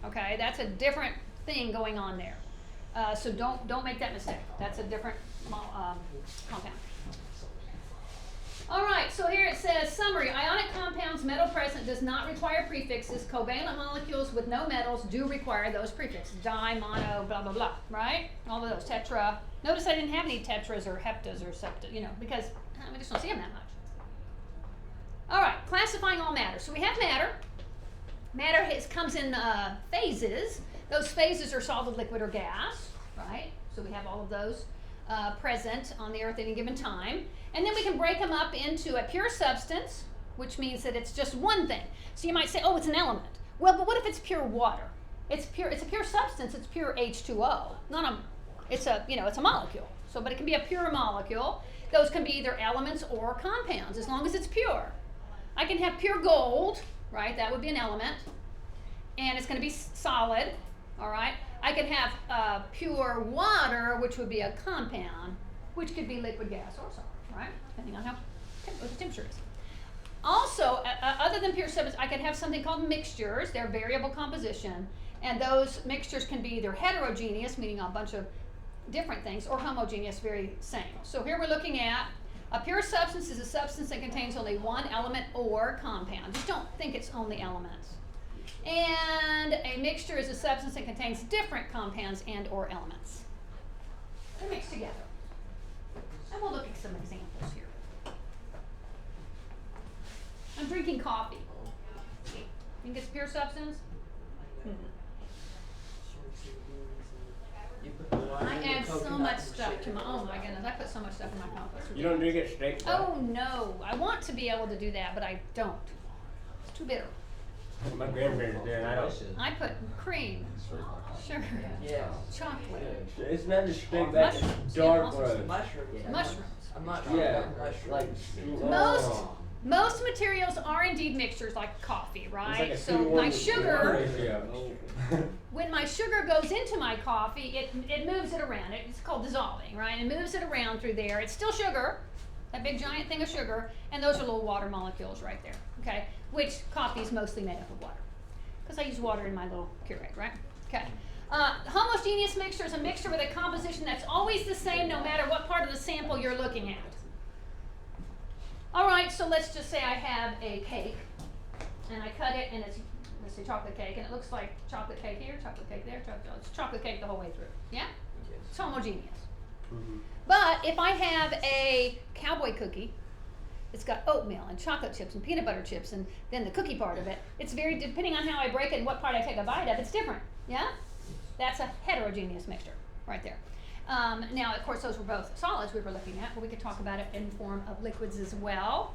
Okay, that's a different thing going on there. So don't make that mistake. That's a different compound. All right, so here it says, summary, ionic compounds, metal present, does not require prefixes. Covalent molecules with no metals do require those prefixes. Di, mono, blah, blah, blah, right? All of those, tetra. Notice I didn't have any tetras or heptas or septa, because we just don't see them that much. All right, classifying all matter. So we have matter. Matter comes in phases. Those phases are solid, liquid, or gas, right? So we have all of those present on the Earth at any given time. And then we can break them up into a pure substance, which means that it's just one thing. So you might say, oh, it's an element. Well, but what if it's pure water? It's a pure substance. It's pure H2O. It's a molecule. So, but it can be a pure molecule. Those can be either elements or compounds, as long as it's pure. I can have pure gold, right? That would be an element, and it's going to be solid. All right. I could have pure water, which would be a compound, which could be liquid, gas, or solid, right? Depending on what the temperature is. Also, other than pure substance, I could have something called mixtures. They're variable composition, and those mixtures can be either heterogeneous, meaning a bunch of different things, or homogeneous, very same. So here we're looking at a pure substance is a substance that contains only one element or compound. Just don't think it's only elements. And a mixture is a substance that contains different compounds and or elements. They're mixed together. And we'll look at some examples here. I'm drinking coffee. Think it's pure substance? You put the lime I and the add so coconut much and the stuff to sugar. my, oh my goodness, I put so much stuff in my compost. You don't drink it straight? Oh no, I want to be able to do that, but I don't. It's too bitter. My grandparents did, and I don't. I put cream, sugar, Yes. chocolate, It's not just straight back, it's Mushrooms. dark Yeah, roast. Mushrooms. mushrooms. I'm not sure Yeah, about mushrooms. like Most materials are indeed mixtures, like coffee, It's right? like a So 2-to-1 my sugar, ratio. when my sugar goes into my coffee, it moves it around. It's called dissolving, right? It moves it around through there. It's still sugar, that big giant thing of sugar, and those are little water molecules right there. okay? Which coffee is mostly made up of water. Because I use water in my little Keurig, right? Okay. Homogeneous mixture is a mixture with a composition that's always the same no matter what part of the sample you're looking at. All right, so let's just say I have a cake, and I cut it, and it's, let's say chocolate cake, and it looks like chocolate cake here, chocolate cake there, it's chocolate cake the whole way through. Yeah? It's homogeneous. But if I have a cowboy cookie, it's got oatmeal and chocolate chips and peanut butter chips and then the cookie part of it. It's very, depending on how I break it and what part I take a bite of, it's different. Yeah? That's a heterogeneous mixture right there. Now, of course, those were both solids we were looking at, but we could talk about it in form of liquids as well.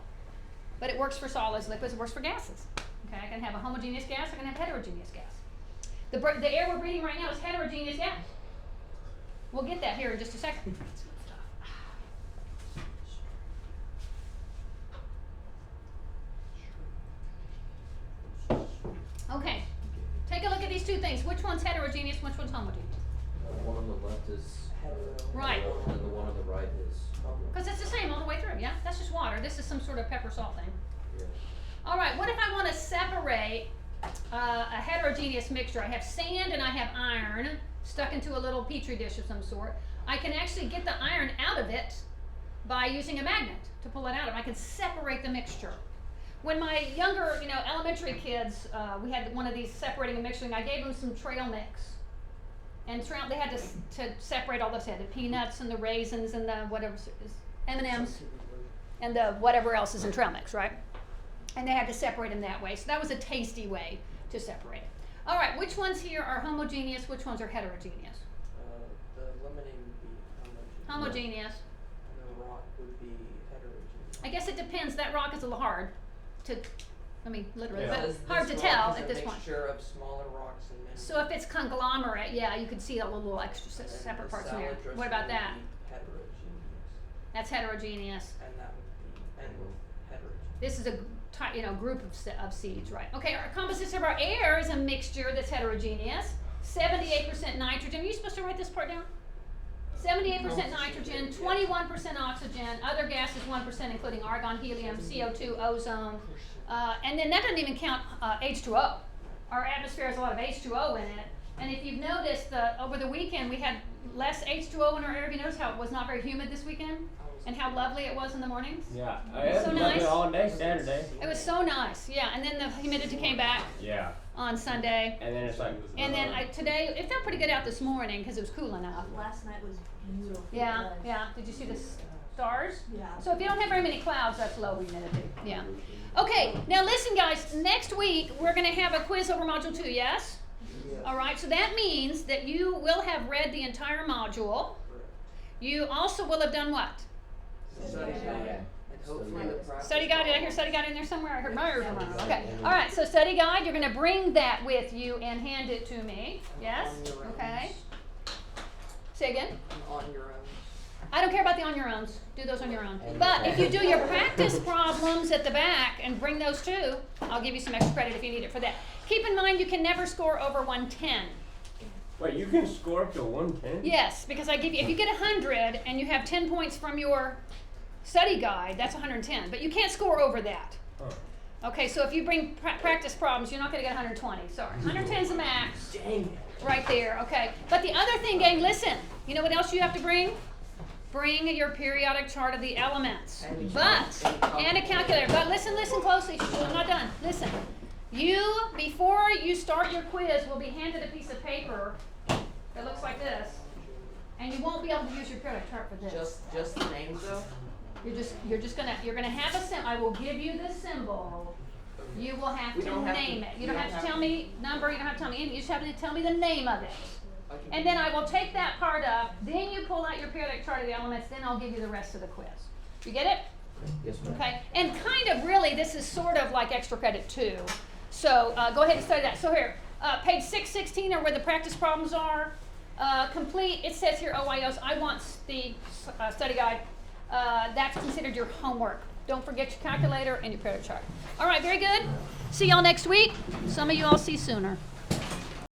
But it works for solids, liquids, it works for gases. Okay, I can have a homogeneous gas, I can have heterogeneous gas. The air we're breathing right now is heterogeneous gas. We'll get that here in just a second. Okay, take a look at these two things. Which one's heterogeneous, which one's homogeneous? The one on the left is Right. and the one on the right is. Because it's the same all the way through, yeah? That's just water. This is some sort of pepper salt thing. Yeah. All right, what if I want to separate a heterogeneous mixture? I have sand and I have iron stuck into a little petri dish of some sort. I can actually get the iron out of it by using a magnet to pull it out of it. I can separate the mixture. When my younger, elementary kids, we had one of these separating a mixture, and I gave them some trail mix. And they had to separate all those. They had the peanuts and the raisins and the whatever M&Ms and the whatever else is in trail mix, right? And they had to separate them that way. So that was a tasty way to separate it. All right, which ones here are homogeneous? Which ones are heterogeneous? The lemonade would be homogeneous. Homogeneous. And the rock would be heterogeneous. I guess it depends. That rock is a little hard to, literally, Yeah. but hard to tell at this point. It's a mixture of smaller rocks and many. So if it's conglomerate, yeah, you could see a little extra separate parts in there. What about that? Heterogeneous. That's heterogeneous. And that would be heterogeneous. This is a group of seeds, right? Okay, our composition of our air is a mixture that's heterogeneous. 78% nitrogen. Are you supposed to write this part down? 78% nitrogen, 21% oxygen, other gases 1%, including argon, helium, CO2, ozone, and then that doesn't even count H2O. Our atmosphere has a lot of H2O in it, and if you've noticed, over the weekend we had less H2O in our air. Have you noticed how it was not very humid this weekend? And how lovely it was in the mornings? Yeah, I had So lovely nice. all day Saturday. It was so nice, yeah, and then the humidity came back Yeah, on Sunday. and then it's like. And then today, it felt pretty good out this morning because it was cool enough. Last night was beautiful. Yeah, yeah. Did you see the stars? Yeah. So if you don't have very many clouds, that's low humidity. Yeah. Okay, now listen, guys. Next week, we're going to have a quiz over Module 2, yes? All right, so that means that you will have read the entire module. You also will have done what? Study guide. And hopefully the practice. Study guide. Did I hear study guide in there somewhere? I heard mine. Okay. All right, so study guide, you're going to bring that with you and hand it to me. Yes? On your own. Okay. Say again? On your own. I don't care about the on your owns. Do those on your own. But if you do your practice problems at the back and bring those too, I'll give you some extra credit if you need it for that. Keep in mind you can never score over 110. Wait, you can score up to 110? Yes, because I give you, if you get 100 and you have 10 points from your study guide, that's 110. But you can't score over that. Huh. Okay, so if you bring practice problems, you're not going to get 120. Sorry. 110 is the max. Dang it. Right there, okay. But the other thing, gang, listen. You know what else you have to bring? Bring your periodic chart of the elements. And a calculator. But listen closely. I'm not done. Listen. Before you start your quiz, will be handed a piece of paper that looks like this. And you won't be able to use your periodic chart for this. Just the names though? You're gonna have a symbol. I will give you the symbol. You will have We to don't have name to- it. You we don't don't have to have tell to- me number, you don't have to tell me anything. You just have to tell me the name of it. I can And then I will take that part up, then you pull out your periodic chart of the elements, then I'll give you the rest of the quiz. You get it? Yes, ma'am. Okay? And kind of really, this is sort of like extra credit too. So go ahead and study that. So here, page 616 are where the practice problems are. Complete, it says here OIOs. I want the study guide. That's considered your homework. Don't forget your calculator and your periodic chart. All right, very good. See y'all next week. Some of you I'll see sooner.